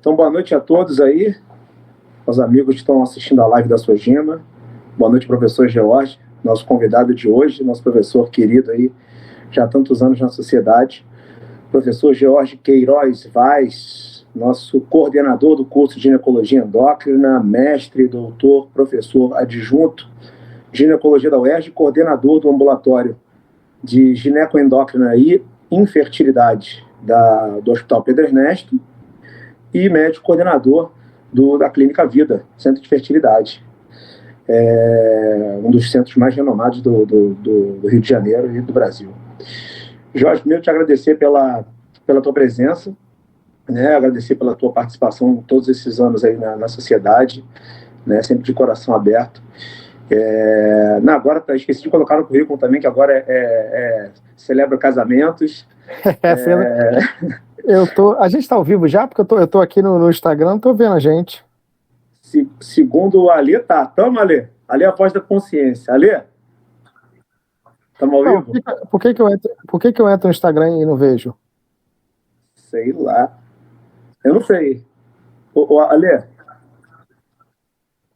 Então, boa noite a todos aí, aos amigos que estão assistindo a live da Sojima. Boa noite, professor George, nosso convidado de hoje, nosso professor querido aí, já há tantos anos na sociedade. Professor George Queiroz Vaz, nosso coordenador do curso de ginecologia endócrina, mestre, doutor, professor adjunto de ginecologia da UERJ, coordenador do ambulatório de ginecoendócrina e infertilidade do Hospital Pedro Ernesto e médico coordenador da Clínica Vida, Centro de Fertilidade. Um dos centros mais renomados do Rio de Janeiro e do Brasil. Jorge, primeiro te agradecer pela tua presença, né? Agradecer pela tua participação todos esses anos aí na sociedade, né? Sempre de coração aberto. Agora esqueci de colocar no currículo também, que agora celebra casamentos. A gente está ao vivo já, porque eu tô aqui no Instagram, tô vendo a gente. Segundo o Alê, tá. Tamo, Alê. Alê é a voz da consciência. Alê? Tamo ao vivo? Por que eu entro no Instagram e não vejo? Sei lá. Eu não sei. Alê?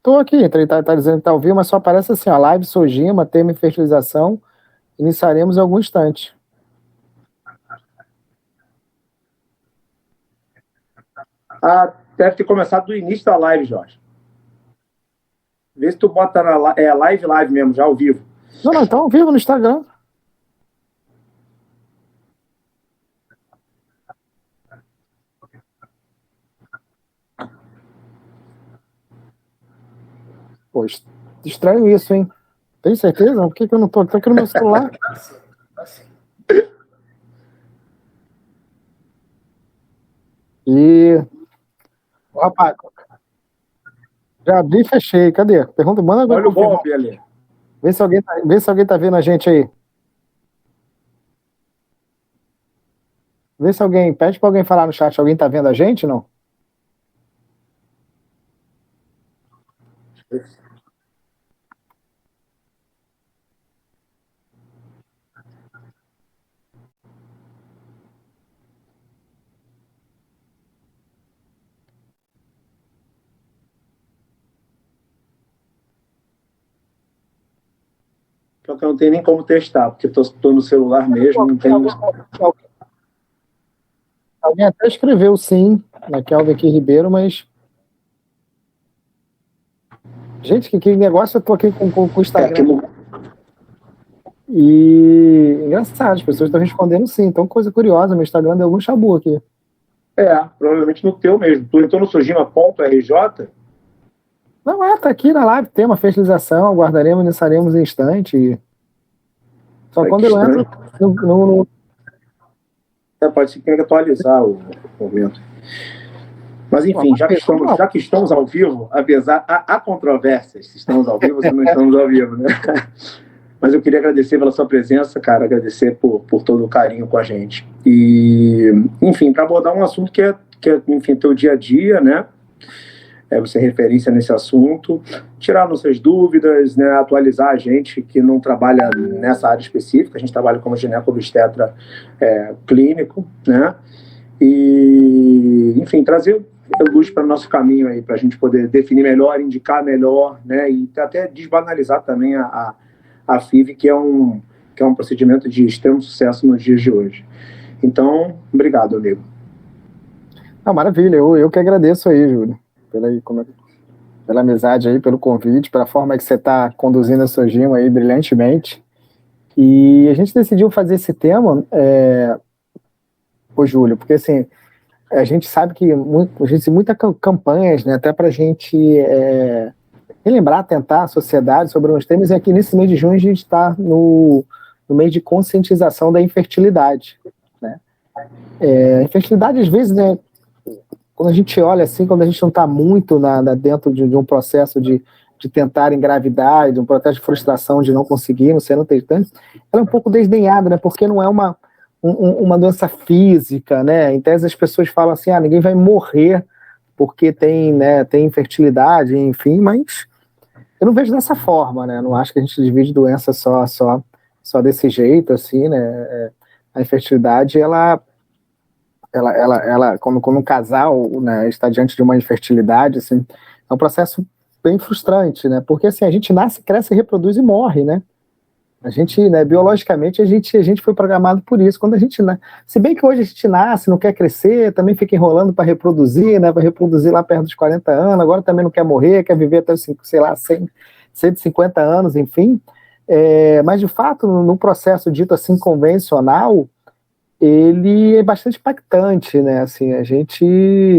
Tô aqui, tá dizendo que tá ao vivo, mas só aparece assim, a live Sojima, tema fertilização, iniciaremos em algum instante. Deve ter começado do início da live, Jorge. Vê se tu bota live mesmo, já ao vivo. Não, tá ao vivo no Instagram. Pô, estranho isso, hein? Tem certeza? Por que eu não tô aqui no meu celular? Rapaz, já abri e fechei. Cadê? Pergunta, manda agora. Olha o golpe ali. Vê se alguém tá vendo a gente aí. Pede pra alguém falar no chat. Alguém tá vendo a gente, não? Só que eu não tenho nem como testar, porque tô no celular mesmo, não tenho... Alguém até escreveu sim, na Kelvin aqui Ribeiro, mas... Gente, que negócio, eu tô aqui com o Instagram. E engraçado, as pessoas estão respondendo sim. Então, coisa curiosa, meu Instagram deu algum chabu aqui. Provavelmente no teu mesmo. Tu entrou no sojima.rj? Não, tá aqui na live, tema fertilização, aguardaremos, iniciaremos em instante. Só quando eu entro no... Pode ser que tenha que atualizar o momento. Mas enfim, já que estamos ao vivo, apesar há controvérsias se estamos ao vivo ou se não estamos ao vivo, né? Mas eu queria agradecer pela sua presença, cara, agradecer por todo o carinho com a gente. E, enfim, para abordar um assunto que é, enfim, teu dia a dia, né? Você referência nesse assunto, tirar nossas dúvidas, né? Atualizar a gente que não trabalha nessa área específica, a gente trabalha como gineco-obstetra clínico, né? E, enfim, trazer luz para o nosso caminho aí, para a gente poder definir melhor, indicar melhor, né? E até desbanalizar também a FIV, que é um procedimento de extremo sucesso nos dias de hoje. Então, obrigado, amigo. Maravilha, eu que agradeço aí, Júlio, pela amizade aí, pelo convite, pela forma que você está conduzindo a Sojima aí brilhantemente. E a gente decidiu fazer esse tema, Júlio, porque assim, a gente sabe que a gente tem muitas campanhas, né, até para a gente relembrar, tentar a sociedade sobre uns temas, e aqui nesse mês de junho a gente está no mês de conscientização da infertilidade, né? A infertilidade, às vezes, né, quando a gente olha assim, quando a gente não está muito dentro de um processo de tentar engravidar, de um processo de frustração de não conseguir, não ter tanto, ela é um pouco desdenhada, né, porque não é uma doença física, né? Em tese as pessoas falam assim, ninguém vai morrer porque tem infertilidade, enfim, mas eu não vejo dessa forma, né? Não acho que a gente divide doença só desse jeito, assim, né? A infertilidade, ela quando um casal, né, está diante de uma infertilidade, assim, é um processo bem frustrante, né? Porque assim, a gente nasce, cresce, reproduz e morre, né? A gente, né, biologicamente, a gente foi programado por isso. Quando a gente, né, se bem que hoje a gente nasce, não quer crescer, também fica enrolando para reproduzir, né? Para reproduzir lá perto dos 40 anos, agora também não quer morrer, quer viver até, sei lá, 150 anos, enfim. Mas, de fato, no processo dito assim convencional, ele é bastante impactante, né? Assim, a gente,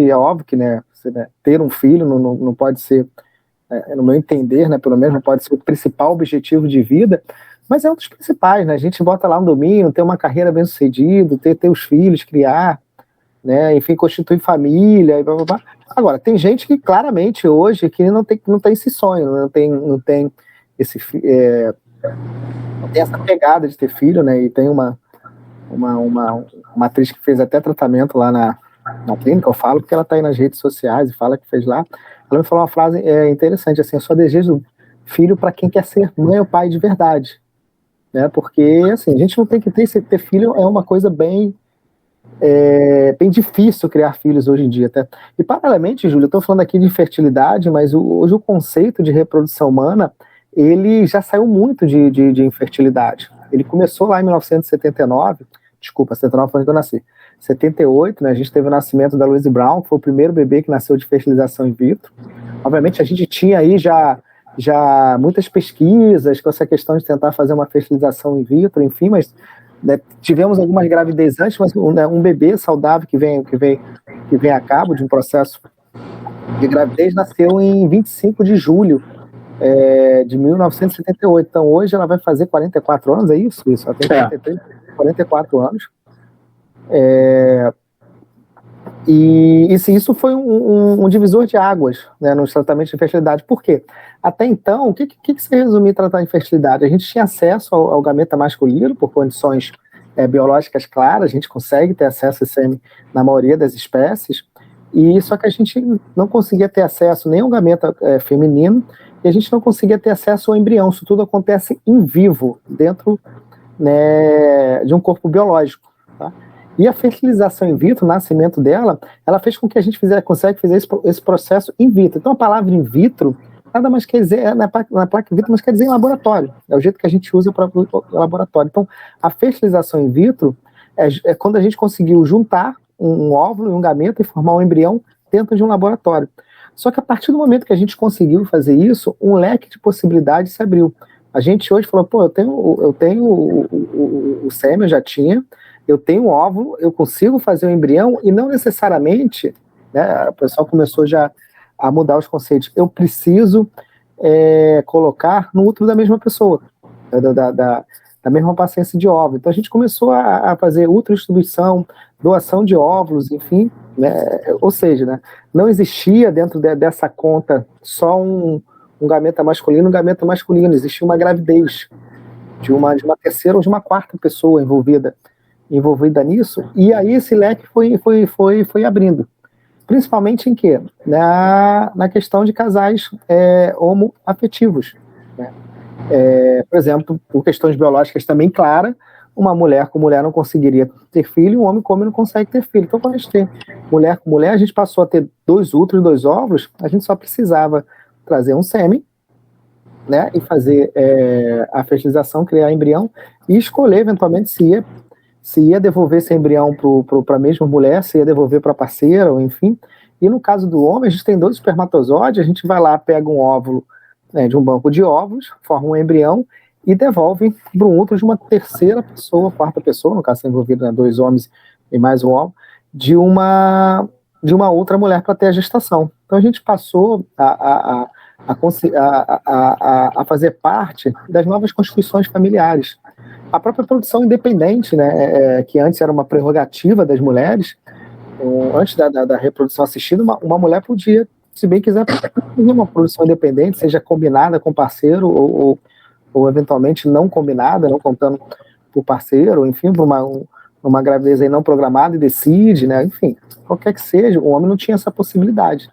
é óbvio que, né, ter um filho não pode ser, no meu entender, né, pelo menos não pode ser o principal objetivo de vida, mas é um dos principais, né? A gente bota lá um domínio, ter uma carreira bem-sucedida, ter os filhos, criar, né? Enfim, constituir família, e blá, blá, blá. Agora, tem gente que claramente hoje que não tem esse sonho, não tem esse, não tem essa pegada de ter filho, né? E tem uma atriz que fez até tratamento lá na clínica, eu falo porque ela está aí nas redes sociais e fala que fez lá. Ela me falou uma frase interessante, assim: eu só desejo filho para quem quer ser mãe ou pai de verdade, né? Porque assim, a gente não tem que ter filho, é uma coisa bem difícil criar filhos hoje em dia, até. E paralelamente, Júlio, eu estou falando aqui de infertilidade, mas hoje o conceito de reprodução humana, ele já saiu muito de infertilidade. Ele começou lá em 1979, desculpa, 79 foi quando eu nasci. 78, né, a gente teve o nascimento da Louise Brown, que foi o primeiro bebê que nasceu de fertilização in vitro. Obviamente a gente tinha aí já muitas pesquisas com essa questão de tentar fazer uma fertilização in vitro, enfim, mas, né, tivemos algumas gravidez antes, mas, né, um bebê saudável que vem a cabo de um processo de gravidez nasceu em 25 de julho de 1978. Então hoje ela vai fazer 44 anos, é isso? Ela tem 43, 44 anos. E isso foi um divisor de águas, né, nos tratamentos de infertilidade. Por quê? Até então, o que se resumia em tratar infertilidade? A gente tinha acesso ao gameta masculino por condições biológicas claras, a gente consegue ter acesso a sêmen na maioria das espécies, e só que a gente não conseguia ter acesso nem ao gameta feminino, e a gente não conseguia ter acesso ao embrião. Isso tudo acontece em vivo, dentro, né, de um corpo biológico, tá? E a fertilização in vitro, o nascimento dela, ela fez com que a gente consegue fazer esse processo in vitro. Então a palavra in vitro nada mais quer dizer, na placa in vitro, mas quer dizer em laboratório. É o jeito que a gente usa para o laboratório. Então a fertilização in vitro é quando a gente conseguiu juntar um óvulo e um gameta e formar um embrião dentro de um laboratório. Só que a partir do momento que a gente conseguiu fazer isso, um leque de possibilidades se abriu. A gente hoje falou, pô, eu tenho o sêmen, eu já tinha, eu tenho um óvulo, eu consigo fazer um embrião, e não necessariamente, né, o pessoal começou já a mudar os conceitos, eu preciso colocar no útero da mesma pessoa, da mesma paciência de óvulo. Então a gente começou a fazer ultradistribuição, doação de óvulos, enfim, né, ou seja, né, não existia dentro dessa conta só um gameta masculino, existia uma gravidez de uma terceira ou de uma quarta pessoa envolvida nisso, e aí esse leque foi abrindo. Principalmente em quê? Na questão de casais homoafetivos, né? Por exemplo, por questões biológicas também claras, uma mulher com mulher não conseguiria ter filho, um homem com homem não consegue ter filho. Então, quando a gente tem mulher com mulher, a gente passou a ter 2 úteros e 2 óvulos, a gente só precisava trazer um sêmen, né, e fazer a fertilização, criar embrião, e escolher eventualmente se ia devolver esse embrião para a mesma mulher, se ia devolver para a parceira, ou enfim. E no caso do homem, a gente tem 2 espermatozoides, a gente vai lá, pega um óvulo, né, de um banco de óvulos, forma um embrião e devolve para um útero de uma terceira pessoa, quarta pessoa, no caso, envolvido, né, 2 homens e mais um óvulo, de uma outra mulher para ter a gestação. Então a gente passou a fazer parte das novas constituições familiares. A própria produção independente, né, que antes era uma prerrogativa das mulheres, antes da reprodução assistida, uma mulher podia, se bem quiser, fazer uma produção independente, seja combinada com parceiro ou eventualmente não combinada, não contando por parceiro, enfim, por uma gravidez aí não programada e decide, né, enfim, qualquer que seja, o homem não tinha essa possibilidade.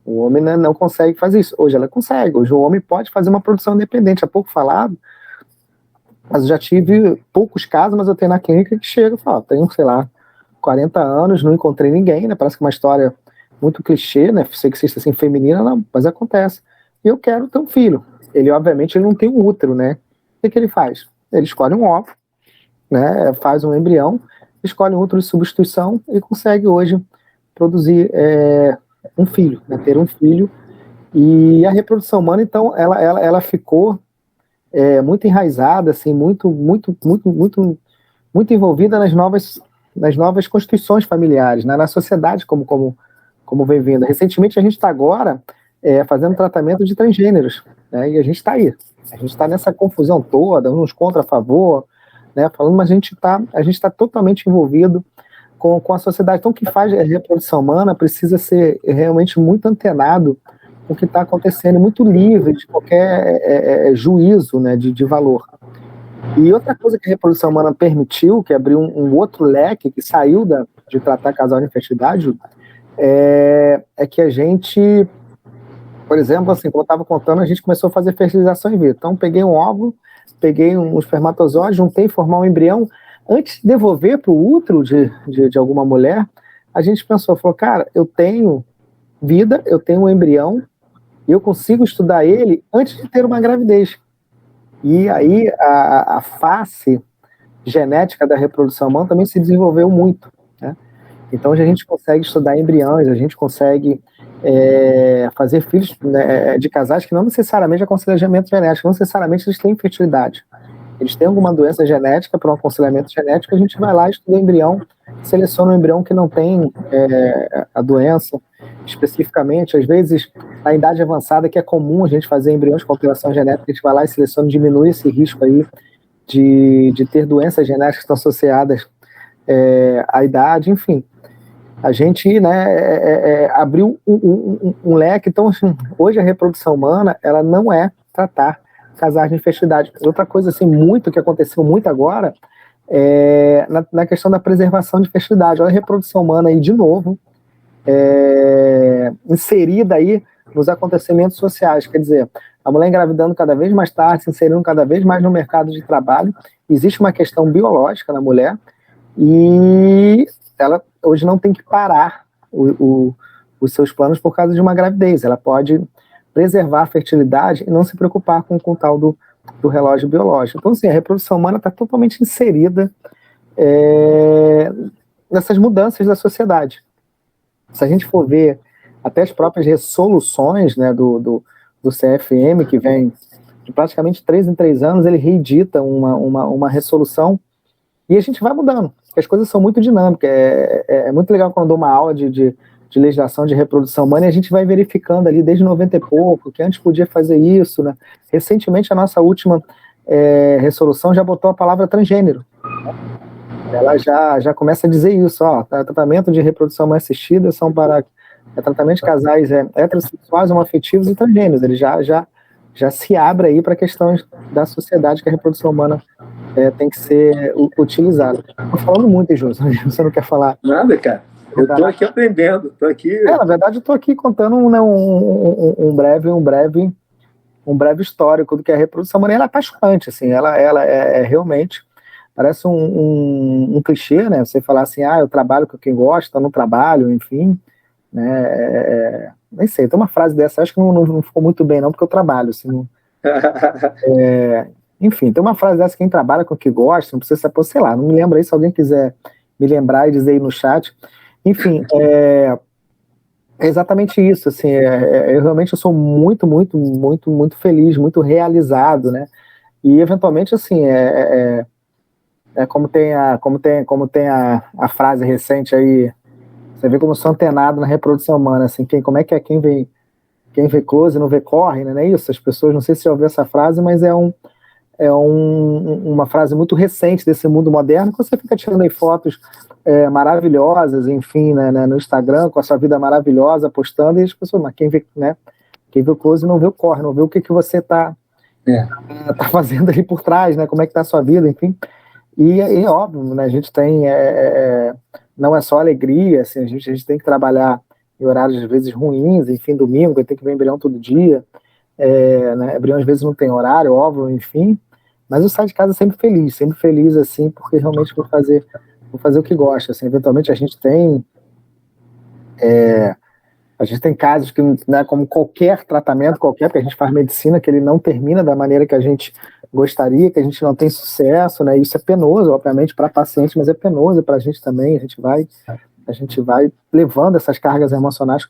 O homem, né, não consegue fazer isso. Hoje ela consegue. Hoje o homem pode fazer uma produção independente. Há pouco falado, mas eu já tive poucos casos, mas eu tenho na clínica que chega e fala, tenho, sei lá, 40 anos, não encontrei ninguém, né? Parece que é uma história muito clichê, né? Sexista assim, feminina, não, mas acontece. E eu quero ter um filho. Ele, obviamente, ele não tem um útero, né? O que ele faz? Ele escolhe um óvulo, né? Faz um embrião, escolhe um útero de substituição e consegue hoje produzir um filho, né? Ter um filho. E a reprodução humana, então, ela ficou muito enraizada, assim, muito envolvida nas novas constituições familiares, né? Na sociedade como vem vindo. Recentemente a gente está agora fazendo tratamento de transgêneros, né? E a gente está aí. A gente está nessa confusão toda, uns contra a favor, né? Falando, mas a gente tá totalmente envolvido com a sociedade. Então, o que faz a reprodução humana precisa ser realmente muito antenado com o que está acontecendo, muito livre de qualquer juízo, né, de valor. E outra coisa que a reprodução humana permitiu, que abriu um outro leque, que saiu de tratar casal de infertilidade, é que a gente, por exemplo, assim, como eu estava contando, a gente começou a fazer fertilização in vitro. Então, peguei um óvulo, peguei um espermatozoide, juntei, formar um embrião. Antes de devolver para o útero de alguma mulher, a gente falou, cara, eu tenho vida, eu tenho um embrião, e eu consigo estudar ele antes de ter uma gravidez. E aí a face genética da reprodução humana também se desenvolveu muito, né? Então a gente consegue estudar embriões, a gente consegue fazer filhos, né, de casais que não necessariamente aconselhamento genético, não necessariamente eles têm infertilidade. Eles têm alguma doença genética, para um aconselhamento genético, a gente vai lá, estuda o embrião, seleciona um embrião que não tem a doença especificamente. Às vezes, na idade avançada, que é comum a gente fazer embriões com alteração genética, a gente vai lá e seleciona, diminui esse risco aí de ter doenças genéticas que estão associadas à idade, enfim. A gente, né, abriu um leque. Então, assim, hoje a reprodução humana, ela não é tratar casais de infertilidade. Outra coisa, assim, que aconteceu muito agora, na questão da preservação de fertilidade. Olha a reprodução humana aí, de novo, inserida aí nos acontecimentos sociais. Quer dizer, a mulher engravidando cada vez mais tarde, se inserindo cada vez mais no mercado de trabalho. Existe uma questão biológica na mulher e ela hoje não tem que parar os seus planos por causa de uma gravidez. Ela pode preservar a fertilidade e não se preocupar com o tal do relógio biológico. Então, assim, a reprodução humana está totalmente inserida nessas mudanças da sociedade. Se a gente for ver até as próprias resoluções, né, do CFM, que vem de praticamente 3 em 3 anos, ele reedita uma resolução e a gente vai mudando, porque as coisas são muito dinâmicas. É muito legal quando eu dou uma aula de legislação de reprodução humana e a gente vai verificando ali desde 90 e pouco, que antes podia fazer isso, né? Recentemente, a nossa última resolução já botou a palavra transgênero. Ela já começa a dizer isso, ó, tratamento de reprodução humana assistida são para tratamento de casais heterossexuais, homoafetivos e transgêneros. Ele já se abre aí para questões da sociedade que a reprodução humana tem que ser utilizada. Estou falando muito, Júlio, você não quer falar? Nada, cara. Eu estou aqui aprendendo, estou aqui... na verdade, eu estou aqui contando um breve histórico do que é a reprodução humana. Ela é apaixonante, assim, ela realmente... Parece um clichê, né? Você falar assim, eu trabalho com quem gosta, não trabalho, enfim, né? Nem sei, tem uma frase dessa, acho que não ficou muito bem, não, porque eu trabalho, assim, não... Enfim, tem uma frase dessa, quem trabalha com o que gosta, não precisa se sei lá, não me lembro aí, se alguém quiser me lembrar e dizer aí no chat. Enfim, é exatamente isso, assim, eu realmente sou muito feliz, muito realizado, né? E eventualmente, assim, como tem a frase recente aí, você vê como eu sou antenado na reprodução humana, assim, como é que quem vê close não vê corre, né? Não é isso? As pessoas, não sei se já ouviu essa frase, mas uma frase muito recente desse mundo moderno, que você fica tirando aí fotos maravilhosas, enfim, né, no Instagram, com a sua vida maravilhosa, postando, e as pessoas, mas quem vê o close não vê o corre, não vê o que você tá fazendo ali por trás, né? Como é que tá a sua vida, enfim. E óbvio, né, a gente tem, não é só alegria, assim, a gente tem que trabalhar em horários às vezes ruins, enfim, domingo, tem que ver embrião todo dia, né, embrião às vezes não tem horário, óbvio, enfim, mas eu saio de casa sempre feliz, assim, porque realmente vou por fazer o que gosta. Assim, eventualmente a gente tem casos que, né, como qualquer tratamento, porque a gente faz medicina, que ele não termina da maneira que a gente gostaria, que a gente não tem sucesso, né? Isso é penoso, obviamente, para paciente, mas é penoso para a gente também. A gente vai levando essas cargas emocionais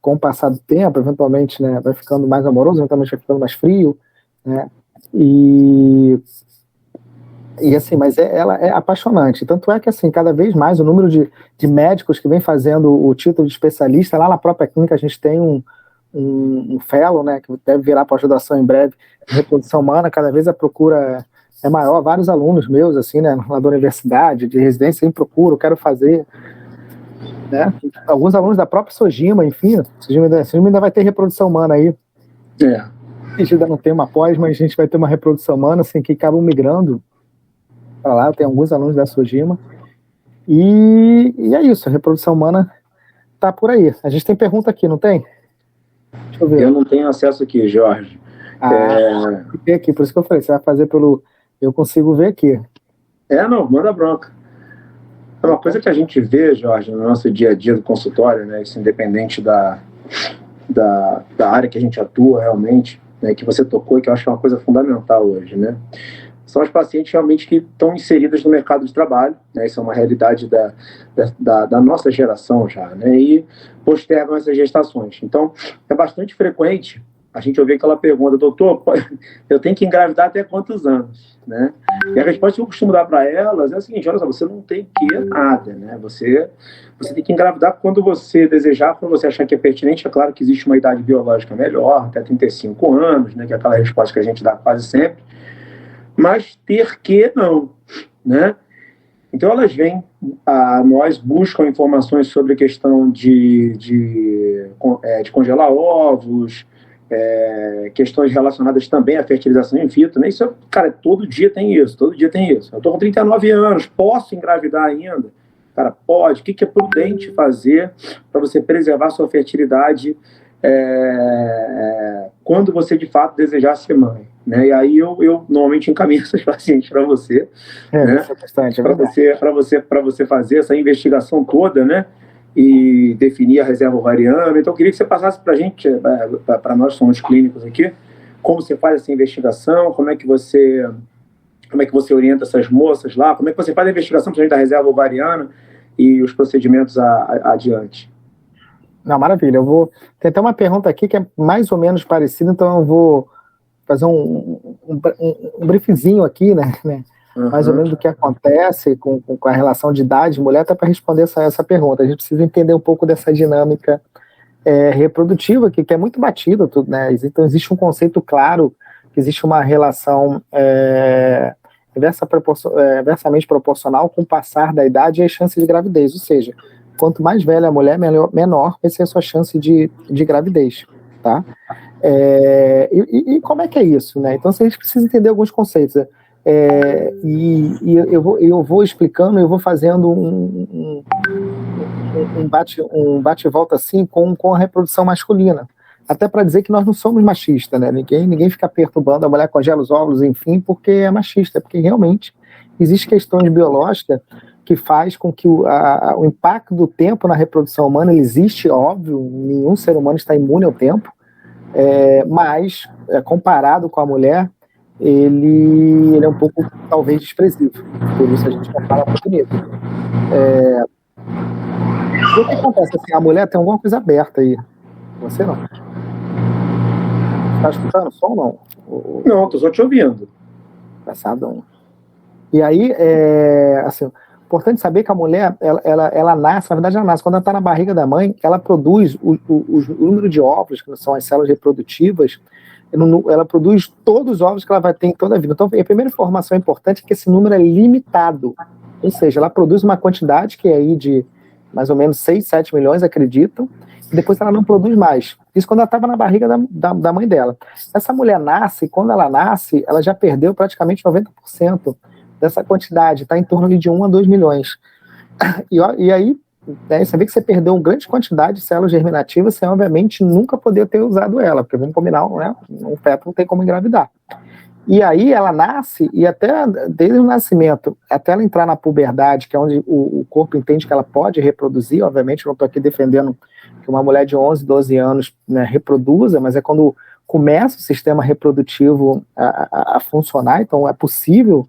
com o passar do tempo, eventualmente, né, vai ficando mais amoroso, eventualmente vai ficando mais frio, né? E assim, mas ela é apaixonante. Tanto é que, assim, cada vez mais o número de médicos que vem fazendo o título de especialista, lá na própria clínica a gente tem um fellow, né, que deve virar pós-graduação em breve, em reprodução humana, cada vez a procura é maior. Vários alunos meus, assim, né, lá da universidade, de residência, sempre procuram, quero fazer, né? Alguns alunos da própria Sojima, enfim, Sojima ainda vai ter reprodução humana aí. A gente ainda não tem uma pós, mas a gente vai ter uma reprodução humana, assim, que acabam migrando para lá. Eu tenho alguns alunos da Sojima. E é isso, a reprodução humana tá por aí. A gente tem pergunta aqui, não tem? Deixa eu ver. Eu não tenho acesso aqui, Jorge. Aqui, por isso que eu falei, você vai fazer pelo... Eu consigo ver aqui. Não, manda bronca. É uma coisa que a gente vê, Jorge, no nosso dia a dia do consultório, né, isso independente da área que a gente atua realmente, né, que você tocou e que eu acho que é uma coisa fundamental hoje, né? São os pacientes realmente que estão inseridos no mercado de trabalho, né? Isso é uma realidade da nossa geração já, né? E postergam essas gestações. Então, é bastante frequente a gente ouvir aquela pergunta: doutor, eu tenho que engravidar até quantos anos, né? E a resposta que eu costumo dar para elas é a seguinte: olha só, você não tem que nada, né? Você tem que engravidar quando você desejar, quando você achar que é pertinente. É claro que existe uma idade biológica melhor, até 35 anos, né? Que é aquela resposta que a gente dá quase sempre. Mas ter que não, né? Então elas vêm a nós, buscam informações sobre a questão de congelar ovos, questões relacionadas também à fertilização in vitro, né? Isso, cara, todo dia tem isso. Eu estou com 39 anos, posso engravidar ainda? Cara, pode. O que é prudente fazer para você preservar sua fertilidade quando você de fato desejar ser mãe, né? E aí eu normalmente encaminho essas pacientes para você, né? Para você fazer essa investigação toda, né? E definir a reserva ovariana. Então eu queria que você passasse para a gente, para nós somos clínicos aqui, como você faz essa investigação, como é que você orienta essas moças lá, como é que você faz a investigação, principalmente da reserva ovariana e os procedimentos adiante. Não, maravilha. Tem até uma pergunta aqui que é mais ou menos parecida, então eu vou fazer um briefzinho aqui, né? Uhum. Mais ou menos do que acontece com a relação de idade de mulher, até para responder essa pergunta. A gente precisa entender um pouco dessa dinâmica reprodutiva, que é muito batida, tudo, né? Então existe um conceito claro, que existe uma relação inversamente proporcional com o passar da idade e as chances de gravidez, ou seja, quanto mais velha a mulher, menor vai ser a sua chance de gravidez, tá? E como é que é isso, né? Então, a gente precisa entender alguns conceitos. Eu vou explicando, eu vou fazendo um bate e volta assim com a reprodução masculina. Até para dizer que nós não somos machistas, né? Ninguém fica perturbando, a mulher congela os óvulos, enfim, porque é machista, porque realmente existe questões biológicas que faz com que o impacto do tempo na reprodução humana, ele existe, óbvio, nenhum ser humano está imune ao tempo, mas comparado com a mulher, ele é um pouco, talvez, desprezível. Por isso a gente compara muito nisso. O que acontece? Assim, a mulher tem alguma coisa aberta aí. Você não? Está escutando o som ou não? Não, estou só te ouvindo. Engraçado. E aí, assim, importante saber que a mulher, ela nasce, na verdade ela nasce, quando ela está na barriga da mãe, ela produz o número de óvulos, que são as células reprodutivas, ela produz todos os óvulos que ela vai ter em toda a vida. Então, a primeira informação importante é que esse número é limitado, ou seja, ela produz uma quantidade que é aí de mais ou menos 6, 7 milhões, acreditam, e depois ela não produz mais. Isso quando ela estava na barriga da mãe dela. Essa mulher nasce, quando ela nasce, ela já perdeu praticamente 90% dessa quantidade, está em torno de 1 a 2 milhões. E aí, você vê que você perdeu uma grande quantidade de células germinativas sem, obviamente, nunca poder ter usado ela, porque vamos combinar, né? Um feto não tem como engravidar. E aí ela nasce, e até desde o nascimento, até ela entrar na puberdade, que é onde o corpo entende que ela pode reproduzir, obviamente eu não estou aqui defendendo que uma mulher de 11, 12 anos, né, reproduza, mas é quando começa o sistema reprodutivo a funcionar, então é possível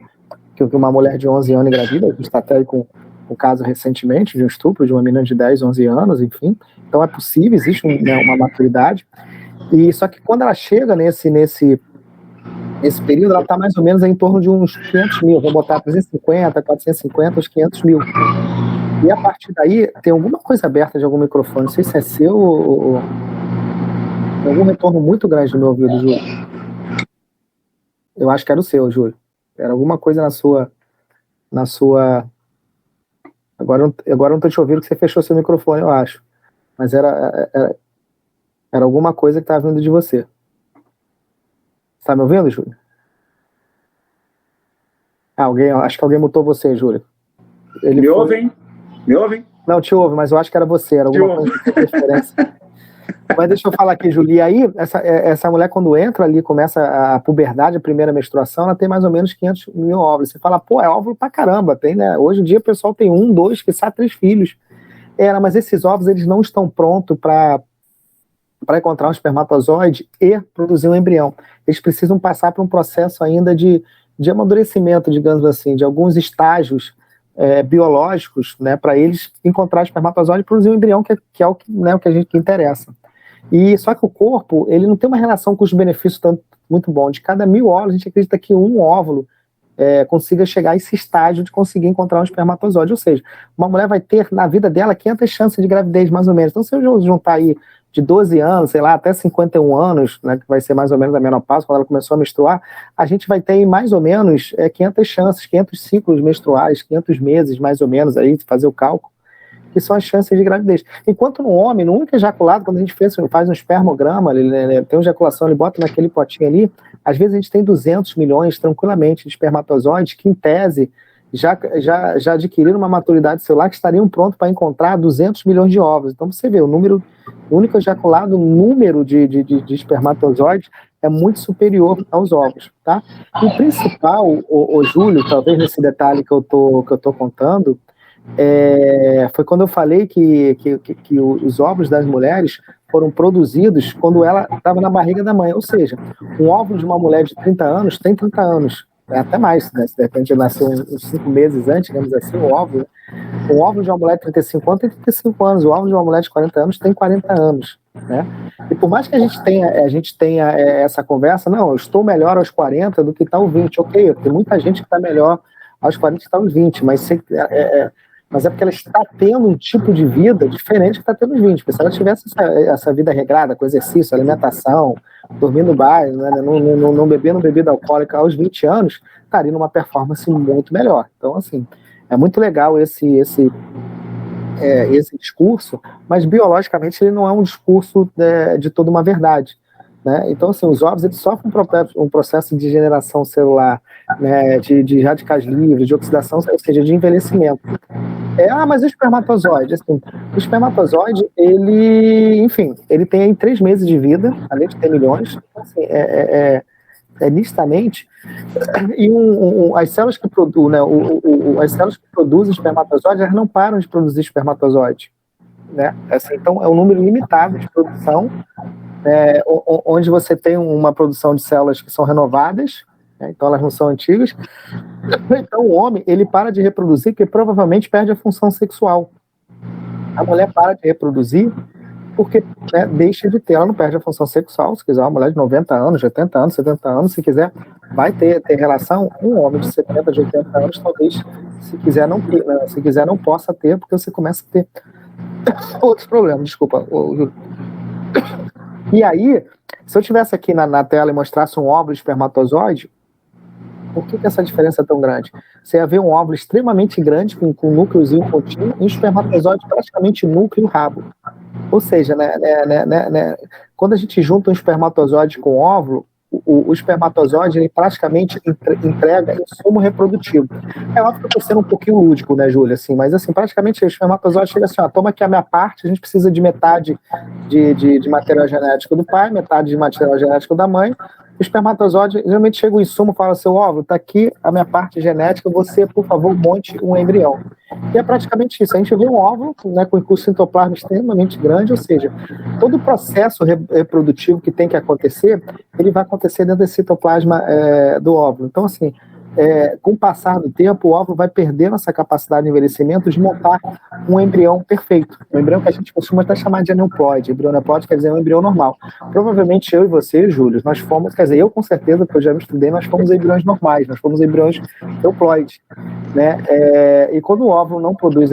que uma mulher de 11 anos engravida, a gente está até aí com o caso recentemente de um estupro de uma menina de 10, 11 anos, enfim, então é possível, existe uma maturidade, e só que quando ela chega nesse período, ela está mais ou menos em torno de uns 500 mil, vou botar 350, 450, uns 500 mil. E a partir daí, tem alguma coisa aberta de algum microfone, não sei se é seu ou tem algum retorno muito grande no meu ouvido, Júlio. Eu acho que era o seu, Júlio. Era alguma coisa na sua... Agora eu não estou te ouvindo que você fechou seu microfone, eu acho. Mas era alguma coisa que estava vindo de você. Está me ouvindo, Júlio? Acho que alguém mutou você, Júlio. Me ouvem? Me ouvem? Não, te ouve, mas eu acho que era você, era alguma coisa de diferença. Mas deixa eu falar aqui, Júlio. E aí, essa mulher, quando entra ali, começa a puberdade, a primeira menstruação, ela tem mais ou menos 500 mil óvulos. Você fala, pô, é óvulo pra caramba, tem, né? Hoje em dia o pessoal tem 1, 2, quiçá 3 filhos. Mas esses óvulos, eles não estão prontos para encontrar um espermatozoide e produzir um embrião. Eles precisam passar por um processo ainda de amadurecimento, digamos assim, de alguns estágios biológicos, né, para eles encontrar o espermatozoide e produzir um embrião, que é o que interessa. E só que o corpo, ele não tem uma relação custo-benefício muito bom. De cada 1000 óvulos, a gente acredita que um óvulo consiga chegar a esse estágio de conseguir encontrar um espermatozoide. Ou seja, uma mulher vai ter na vida dela 500 chances de gravidez, mais ou menos. Então, se eu juntar aí de 12 anos, sei lá, até 51 anos, né, que vai ser mais ou menos a menopausa, quando ela começou a menstruar, a gente vai ter mais ou menos 500 chances, 500 ciclos menstruais, 500 meses, mais ou menos, aí, fazer o cálculo, que são as chances de gravidez. Enquanto no homem, no único ejaculado, quando a gente faz um espermograma, tem uma ejaculação, ele bota naquele potinho ali, às vezes a gente tem 200 milhões, tranquilamente, de espermatozoides, que em tese já adquiriram uma maturidade celular que estariam prontos para encontrar 200 milhões de óvulos. Então você vê, o único ejaculado, o número de espermatozoides é muito superior aos óvulos, tá? E o principal, o Júlio, talvez nesse detalhe que eu tô contando, foi quando eu falei que os óvulos das mulheres foram produzidos quando ela estava na barriga da mãe, ou seja, um óvulo de uma mulher de 30 anos tem 30 anos, até mais, né? Se de repente nasceu uns 5 meses antes, digamos assim, o óvulo de uma mulher de 35 anos tem 35 anos, o óvulo de uma mulher de 40 anos tem 40 anos, né? E por mais que a gente tenha essa conversa, não, eu estou melhor aos 40 do que está aos 20, ok, tem muita gente que está melhor aos 40 do que está aos 20, mas é porque ela está tendo um tipo de vida diferente do que está tendo os 20. Porque se ela tivesse essa vida regrada, com exercício, alimentação, dormindo no bar, né, não bebendo bebida alcoólica aos 20 anos, estaria numa performance muito melhor. Então, assim, é muito legal esse discurso, mas biologicamente ele não é um discurso de toda uma verdade. Né? Então, assim, os óvulos eles sofrem um processo de degeneração celular, né, de radicais livres, de oxidação, ou seja, de envelhecimento. Mas o espermatozoide, assim, o espermatozoide, ele tem aí 3 meses de vida, além de ter milhões, assim, nitidamente, e as células que produzem, né, as células que produzem espermatozoide, elas não param de produzir espermatozoide, né? Assim, então, é um número limitado de produção, onde você tem uma produção de células que são renovadas, né, então elas não são antigas. Então o homem, ele para de reproduzir porque provavelmente perde a função sexual. A mulher para de reproduzir porque deixa de ter, ela não perde a função sexual. Se quiser uma mulher de 90 anos, 80 anos, 70 anos, se quiser, vai ter relação. Um homem de 70, de 80 anos, talvez, se quiser não possa ter, porque você começa a ter outros problemas. Desculpa, Júlio. E aí, se eu tivesse aqui na tela e mostrasse um óvulo espermatozoide, por que essa diferença é tão grande? Você ia ver um óvulo extremamente grande, com um núcleozinho contínuo, e um espermatozoide praticamente núcleo rabo. Ou seja, quando a gente junta um espermatozoide com um óvulo, o espermatozoide ele praticamente entrega insumo reprodutivo. É óbvio que eu estou sendo um pouquinho lúdico, né, Júlia? Assim, mas assim, praticamente o espermatozoide chega assim, toma aqui a minha parte, a gente precisa de metade de material genético do pai, metade de material genético da mãe, O espermatozoide, geralmente chega o insumo e fala, seu óvulo, está aqui a minha parte genética, você, por favor, monte um embrião. E é praticamente isso. A gente vê um óvulo, né, com o curso citoplasma extremamente grande, ou seja, todo o processo reprodutivo que tem que acontecer, ele vai acontecer dentro desse citoplasma do óvulo. Então, assim, com o passar do tempo, o óvulo vai perdendo essa capacidade de envelhecimento de montar um embrião perfeito. Um embrião que a gente costuma até chamar de aneuploide. Embrião aneuploide quer dizer um embrião normal. Provavelmente eu e você, Júlio, nós fomos, quer dizer, eu com certeza, porque eu já me estudei, nós fomos embriões normais, nós fomos embriões euploides, né? E quando o óvulo não produz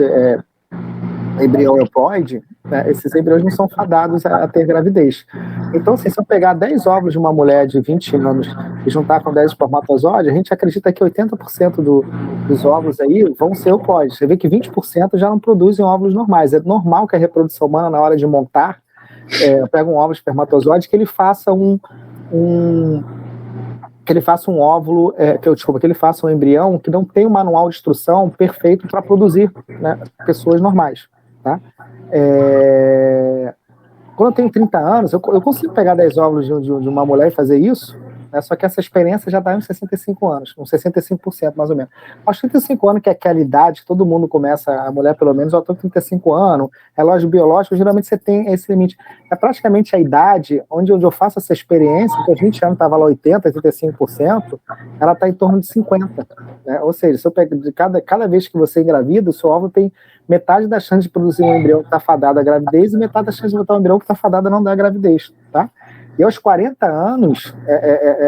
embrião euploide, né, esses embriões não são fadados a ter gravidez. Então, assim, se eu pegar 10 óvulos de uma mulher de 20 anos e juntar com 10 espermatozoides, a gente acredita que 80% dos óvulos aí vão ser euploides. Você vê que 20% já não produzem óvulos normais. É normal que a reprodução humana, na hora de montar, pega um óvulo espermatozoide, que ele faça um óvulo, que ele faça um embrião que não tem um manual de instrução perfeito para produzir, né, pessoas normais. Tá? Quando eu tenho 30 anos, eu consigo pegar 10 óvulos de uma mulher e fazer isso, né? Só que essa experiência já dá uns 65 anos, uns 65% mais ou menos. Aos 35 anos, que é aquela idade que todo mundo começa, a mulher pelo menos, eu estou com 35 anos, relógio biológico, geralmente você tem esse limite. É praticamente a idade onde eu faço essa experiência, que aos 20 anos estava lá 80%, 85%, ela está em torno de 50%. Né? Ou seja, se eu pego cada vez que você engravida, o seu óvulo tem metade da chance de produzir um embrião que está fadado à gravidez e metade da chance de botar um embrião que está fadado a não dar gravidez, tá? E aos 40 anos,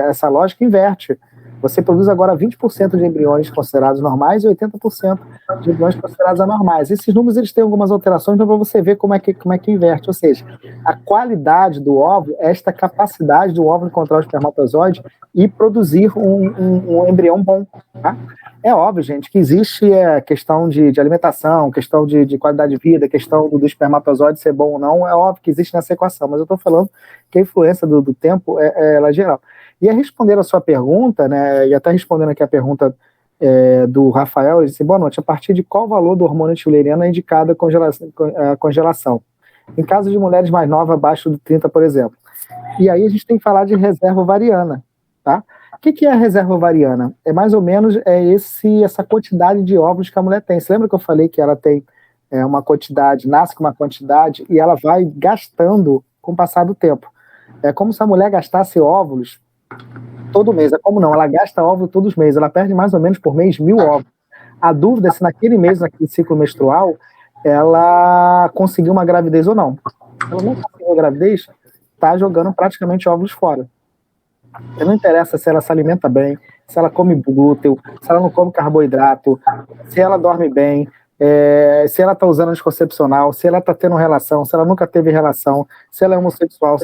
essa lógica inverte. Você produz agora 20% de embriões considerados normais e 80% de embriões considerados anormais. Esses números eles têm algumas alterações, então para você ver como é que inverte. Ou seja, a qualidade do óvulo é esta capacidade do óvulo encontrar o espermatozoide e produzir um embrião bom, tá? É óbvio, gente, que existe questão de alimentação, questão de qualidade de vida, questão do espermatozoide ser bom ou não, é óbvio que existe nessa equação, mas eu estou falando que a influência do tempo ela é geral. E a responder a sua pergunta, né, e até respondendo aqui a pergunta do Rafael, ele disse, boa noite, a partir de qual valor do hormônio antiwoleriano é indicada a congelação? Em caso de mulheres mais novas, abaixo de 30, por exemplo. E aí a gente tem que falar de reserva ovariana, tá? O que é a reserva ovariana? É mais ou menos essa quantidade de óvulos que a mulher tem. Você lembra que eu falei que ela tem uma quantidade, nasce com uma quantidade e ela vai gastando com o passar do tempo. É como se a mulher gastasse óvulos todo mês. É como não, ela gasta óvulo todos os meses. Ela perde mais ou menos por mês 1.000 óvulos. A dúvida é se naquele mês, naquele ciclo menstrual, ela conseguiu uma gravidez ou não. Se ela não conseguiu a gravidez, está jogando praticamente óvulos fora. Não interessa se ela se alimenta bem, se ela come glúten, se ela não come carboidrato, se ela dorme bem, se ela está usando anticoncepcional, se ela está tendo relação, se ela nunca teve relação, se ela é homossexual,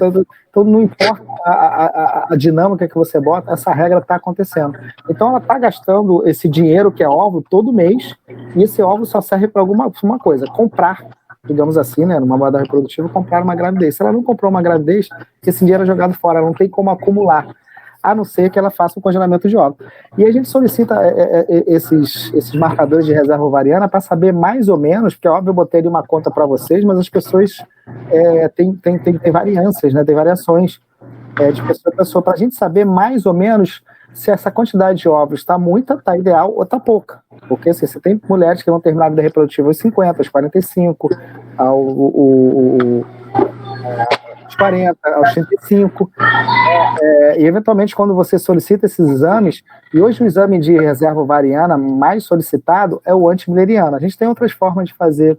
então não importa a dinâmica que você bota, essa regra está acontecendo. Então ela está gastando esse dinheiro que é óvulo todo mês, e esse óvulo só serve para uma coisa, comprar, digamos assim, né, numa moeda reprodutiva, comprar uma gravidez. Se ela não comprou uma gravidez, esse dinheiro é jogado fora, ela não tem como acumular, a não ser que ela faça um congelamento de óvulo. E a gente solicita esses marcadores de reserva ovariana para saber mais ou menos, porque é óbvio, eu botei ali uma conta para vocês, mas as pessoas têm variâncias, né, tem variações de pessoa a pessoa, para a gente saber mais ou menos se essa quantidade de óvulos está muita, está ideal ou está pouca. Porque assim, você tem mulheres que vão terminar a vida reprodutiva aos 50, aos 45, aos 40, aos 35. E eventualmente, quando você solicita esses exames, e hoje o exame de reserva ovariana mais solicitado é o antimileriano. A gente tem outras formas de fazer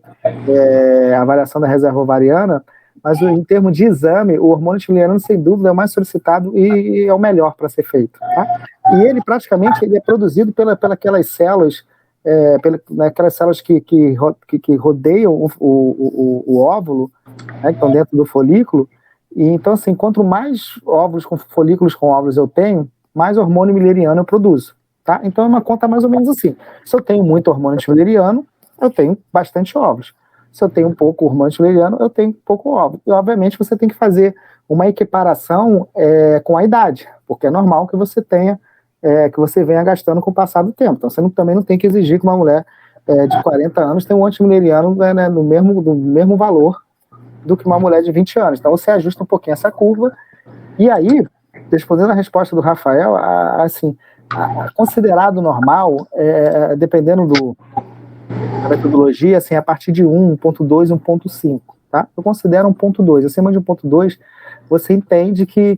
a avaliação da reserva ovariana, mas em termos de exame, o hormônio antimileriano, sem dúvida, é o mais solicitado e é o melhor para ser feito. Tá? E ele, praticamente, ele é produzido pelas células, aquelas células que rodeiam o óvulo, né, que estão dentro do folículo. E então, assim, quanto mais óvulos com folículos com óvulos eu tenho, mais hormônio mileriano eu produzo. Tá? Então é uma conta mais ou menos assim. Se eu tenho muito hormônio antimileriano, eu tenho bastante óvulos. Se eu tenho pouco hormônio antimileriano, eu tenho pouco óvulo. E, obviamente, você tem que fazer uma equiparação com a idade, porque é normal que você tenha, que você venha gastando com o passar do tempo. Então, você também não tem que exigir que uma mulher de 40 anos tenha um antimileriano no mesmo valor do que uma mulher de 20 anos. Então, você ajusta um pouquinho essa curva, e aí respondendo a resposta do Rafael, assim, considerado normal, dependendo da metodologia, assim, a partir de 1.2 e 1.5, tá? Eu considero 1.2. Acima de 1.2, você entende que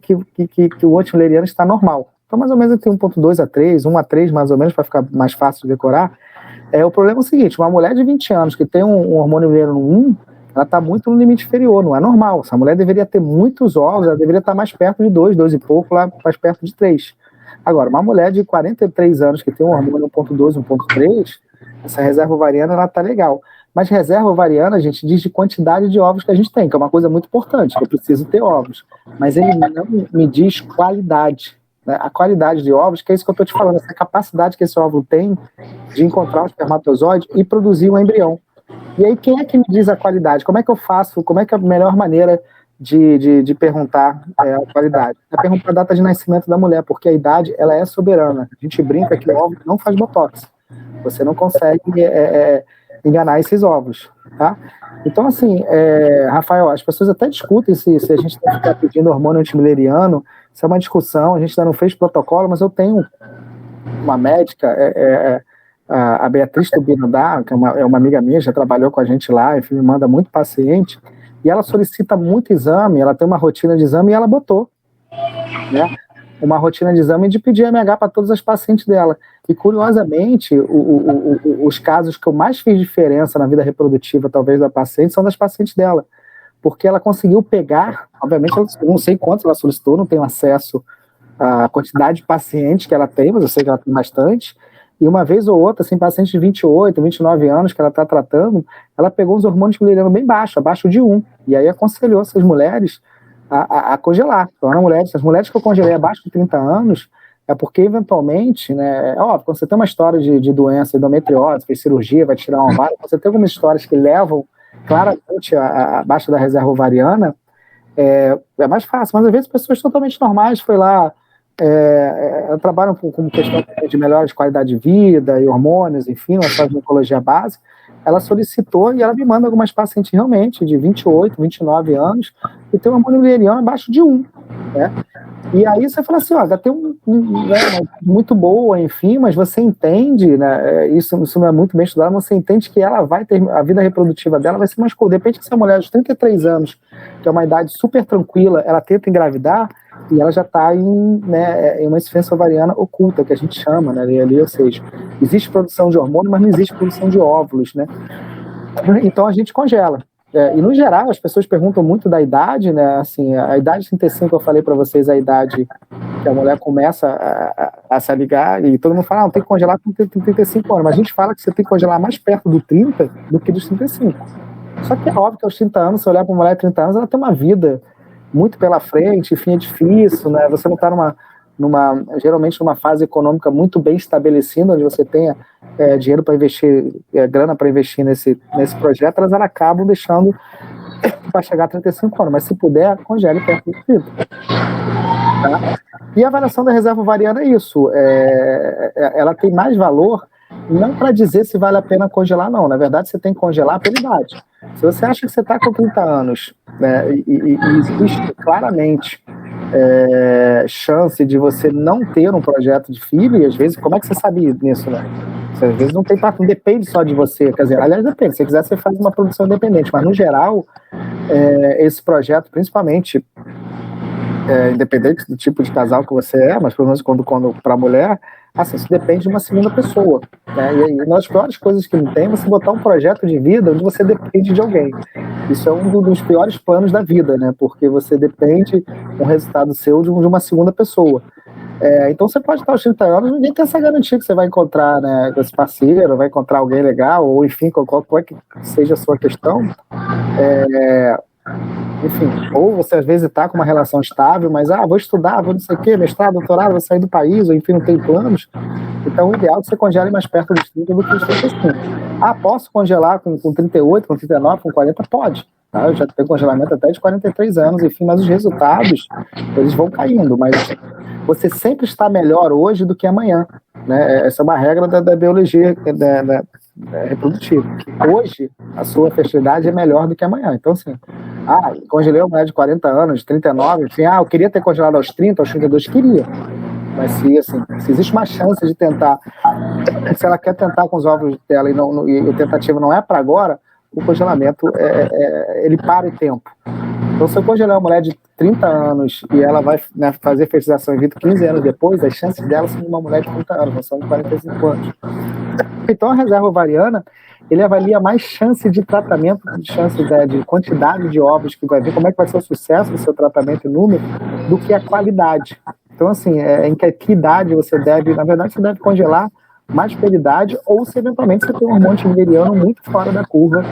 o anti-mülleriano está normal. Então, mais ou menos, entre 1.2 a 3, 1 a 3, mais ou menos, para ficar mais fácil de decorar. O problema é o seguinte, uma mulher de 20 anos que tem um hormônio mülleriano 1, ela está muito no limite inferior, não é normal. Essa mulher deveria ter muitos ovos, ela deveria estar mais perto de 2 e pouco, lá mais perto de 3. Agora, uma mulher de 43 anos que tem um hormônio 1.2, 1.3, essa reserva ovariana, ela está legal. Mas reserva ovariana, a gente diz de quantidade de ovos que a gente tem, que é uma coisa muito importante, que eu preciso ter ovos. Mas ele não me diz qualidade, né? A qualidade de ovos, que é isso que eu estou te falando, essa capacidade que esse óvulo tem de encontrar o espermatozoide e produzir um embrião. E aí, quem é que me diz a qualidade? Como é que eu faço? Como é que é a melhor maneira de perguntar a qualidade? É perguntar a data de nascimento da mulher, porque a idade, ela é soberana. A gente brinca que o óvulo não faz botox. Você não consegue enganar esses ovos, tá? Então, assim, Rafael, as pessoas até discutem se a gente tem que ficar pedindo hormônio antimülleriano, isso é uma discussão, a gente ainda não fez protocolo, mas eu tenho uma médica, a Beatriz Tubinandá, que é uma amiga minha, já trabalhou com a gente lá, enfim, me manda muito paciente, e ela solicita muito exame, ela tem uma rotina de exame e ela botou, né? Uma rotina de exame de pedir MH para todas as pacientes dela. E, curiosamente, os casos que eu mais fiz diferença na vida reprodutiva, talvez, da paciente, são das pacientes dela. Porque ela conseguiu pegar, obviamente, eu não sei quantos ela solicitou, não tenho acesso à quantidade de pacientes que ela tem, mas eu sei que ela tem bastante. E uma vez ou outra, assim, paciente de 28, 29 anos que ela está tratando, ela pegou os hormônios müllerianos bem baixos, abaixo de 1. E aí aconselhou essas mulheres a congelar. Então, as mulheres que eu congelei abaixo de 30 anos, é porque, eventualmente, né, óbvio, quando você tem uma história de doença, endometriose, fez cirurgia, vai tirar uma ovário, você tem algumas histórias que levam claramente a baixa da reserva ovariana, é mais fácil, mas às vezes pessoas totalmente normais, foi lá, trabalham com questão de melhora de qualidade de vida e hormônios, enfim, uma ginecologia base, ela solicitou e ela me manda algumas pacientes realmente de 28, 29 anos e tem um hormônio mülleriano abaixo de 1, né? E aí você fala assim, já tem uma muito boa, enfim, mas você entende, né, isso não é muito bem estudado, mas você entende que ela vai ter, a vida reprodutiva dela vai ser mais curta. De repente, essa mulher de 33 anos, que é uma idade super tranquila, ela tenta engravidar e ela já está em uma insuficiência ovariana oculta, que a gente chama, né, ali, ou seja, existe produção de hormônio, mas não existe produção de óvulos, né? Então a gente congela. E no geral, as pessoas perguntam muito da idade, né? Assim, a idade de 35, eu falei para vocês, a idade que a mulher começa a se ligar, e todo mundo fala, não, tem que congelar com 35 anos, mas a gente fala que você tem que congelar mais perto do 30 do que dos 35. Só que é óbvio que aos 30 anos, se olhar para uma mulher de 30 anos, ela tem uma vida muito pela frente, enfim, é difícil, né? Você não está geralmente numa fase econômica muito bem estabelecida, onde você tenha dinheiro para investir, grana para investir nesse projeto, elas acabam deixando para chegar a 35 anos, mas se puder, congele perto do 30. Tá? E a avaliação da reserva ovariana é isso, ela tem mais valor, não para dizer se vale a pena congelar, não, na verdade você tem que congelar pela idade. Se você acha que você está com 30 anos, né, e existe claramente chance de você não ter um projeto de filho, e às vezes, como é que você sabe nisso, né? Você, às vezes não depende só de você, quer dizer, aliás, depende, se você quiser você faz uma produção independente, mas no geral, esse projeto, principalmente, independente do tipo de casal que você mas pelo menos quando para a mulher, assim, isso depende de uma segunda pessoa, né? E uma das piores coisas que não tem é você botar um projeto de vida onde você depende de alguém. Isso é um dos piores planos da vida, né? Porque você depende um resultado seu de uma segunda pessoa. Então você pode estar aos 30 anos, ninguém tem essa garantia que você vai encontrar, né, com esse parceiro, vai encontrar alguém legal, ou enfim, qualquer que seja a sua questão. Enfim, ou você às vezes está com uma relação estável, mas vou estudar, vou não sei o quê, mestrado, doutorado, vou sair do país, ou enfim, não tem planos. Então o ideal é que você congele mais perto dos 30 do que dos 35. Posso congelar com 38, com 39, com 40? Pode. Tá? Eu já tenho congelamento até de 43 anos, enfim, mas os resultados, eles vão caindo, mas você sempre está melhor hoje do que amanhã, né? Essa é uma regra da biologia reprodutiva. Hoje, a sua fertilidade é melhor do que amanhã. Então, assim, Congelei uma mulher de 40 anos, de 39, enfim, eu queria ter congelado aos 30, aos 32, queria. Mas se existe uma chance de tentar, se ela quer tentar com os óvulos dela e a tentativa não é para agora, o congelamento, ele para o tempo. Então, se eu congelar uma mulher de 30 anos e ela vai, né, fazer fertilização in vitro 15 anos depois, as chances dela são de uma mulher de 30 anos, não são de 45 anos. Então, a reserva ovariana, ele avalia mais chance de tratamento, de chance de quantidade de ovos que vai vir, como é que vai ser o sucesso do seu tratamento e número, do que a qualidade. Então, assim, em que idade você deve, na verdade, você deve congelar mais por idade, ou se eventualmente você tem um hormônio tiroidiano muito fora da curva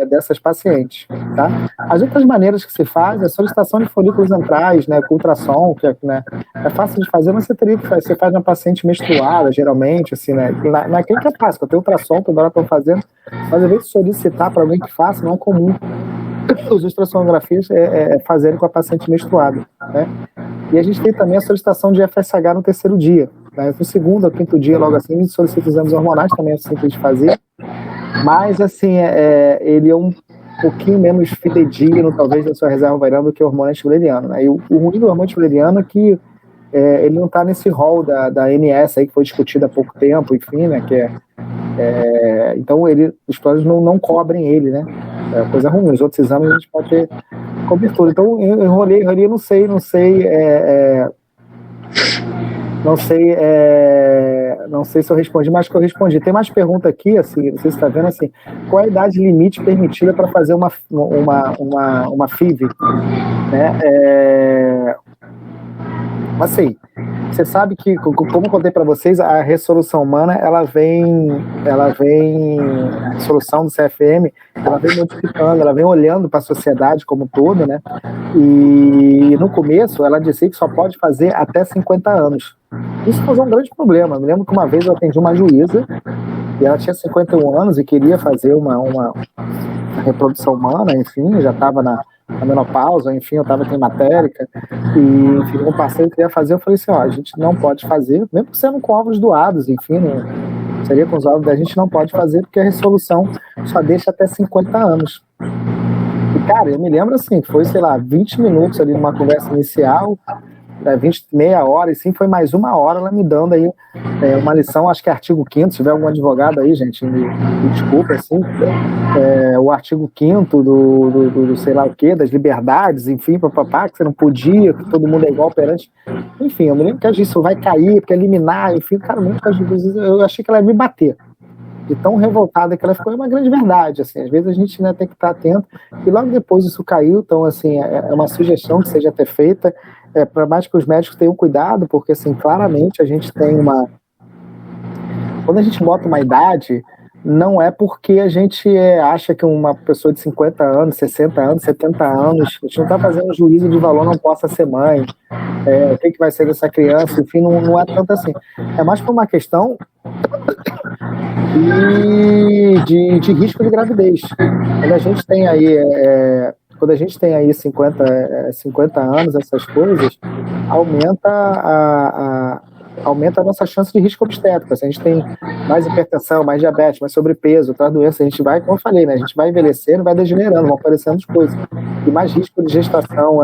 dessas pacientes, tá? As outras maneiras que se faz é a solicitação de folículos antrais, né, com ultrassom, que é fácil de fazer, mas você teria que fazer, você faz na paciente menstruada, geralmente, assim, né, na clínica é fácil, eu tenho ultrassom, toda hora estou fazendo, mas às vezes solicitar para alguém que faça não é comum. Os ultrassonografias fazerem com a paciente menstruada, né? E a gente tem também a solicitação de FSH no terceiro dia, né? No segundo ou quinto dia, logo assim, a gente solicita exames hormonais, também é simples de fazer, mas, assim, ele é um pouquinho menos fidedigno, talvez, da sua reserva ovariana do que o hormônio antimulleriano, né? E o ruim do hormônio antimulleriano é que ele não está nesse rol da ANS aí, que foi discutido há pouco tempo, enfim, né? Então, os planos não cobrem ele, né? É coisa ruim. Os outros exames a gente pode ter cobertura. Então, eu enrolei, não sei se eu respondi, mas que eu respondi. Tem mais pergunta aqui, assim, não sei se está vendo, assim, qual é a idade limite permitida para fazer uma FIV, né? Assim, você sabe que, como eu contei para vocês, a resolução humana, ela vem, a resolução do CFM, ela vem modificando, ela vem olhando para a sociedade como um todo, né? E no começo, ela disse que só pode fazer até 50 anos. Isso causou um grande problema. Eu me lembro que uma vez eu atendi uma juíza, e ela tinha 51 anos e queria fazer uma reprodução humana, enfim, já estava na menopausa, enfim, eu estava climatérica, e enfim, um parceiro queria fazer, eu falei assim, a gente não pode fazer, mesmo sendo com ovos doados, enfim, seria com os ovos, a gente não pode fazer porque a resolução só deixa até 50 anos. E, cara, eu me lembro assim, que foi, sei lá, 20 minutos ali numa conversa inicial, 20, meia hora, e sim, foi mais uma hora ela me dando aí uma lição, acho que é artigo 5º, se tiver algum advogado aí, gente, me desculpa, assim, o artigo 5º do sei lá o quê, das liberdades, enfim, papapá, que você não podia, que todo mundo é igual perante, enfim, eu me lembro que isso vai cair, porque é liminar, enfim, cara, eu achei que ela ia me bater, de tão revoltada que ela ficou, é uma grande verdade, assim, às vezes a gente, né, tem que estar atento, e logo depois isso caiu, então, assim, é uma sugestão que seja até feita, para mais que os médicos tenham cuidado, porque, assim, claramente a gente tem quando a gente bota uma idade, não é porque a gente acha que uma pessoa de 50 anos, 60 anos, 70 anos, a gente não está fazendo juízo de valor, não possa ser mãe, o que vai ser dessa criança, enfim, não é tanto assim. É mais por uma questão de risco de gravidez. Quando a gente tem aí 50 anos, essas coisas, aumenta a nossa chance de risco obstétrico. Assim, a gente tem mais hipertensão, mais diabetes, mais sobrepeso, outras doenças. A gente vai, como eu falei, né? A gente vai envelhecendo, vai degenerando, vão aparecendo as coisas. E mais risco de gestação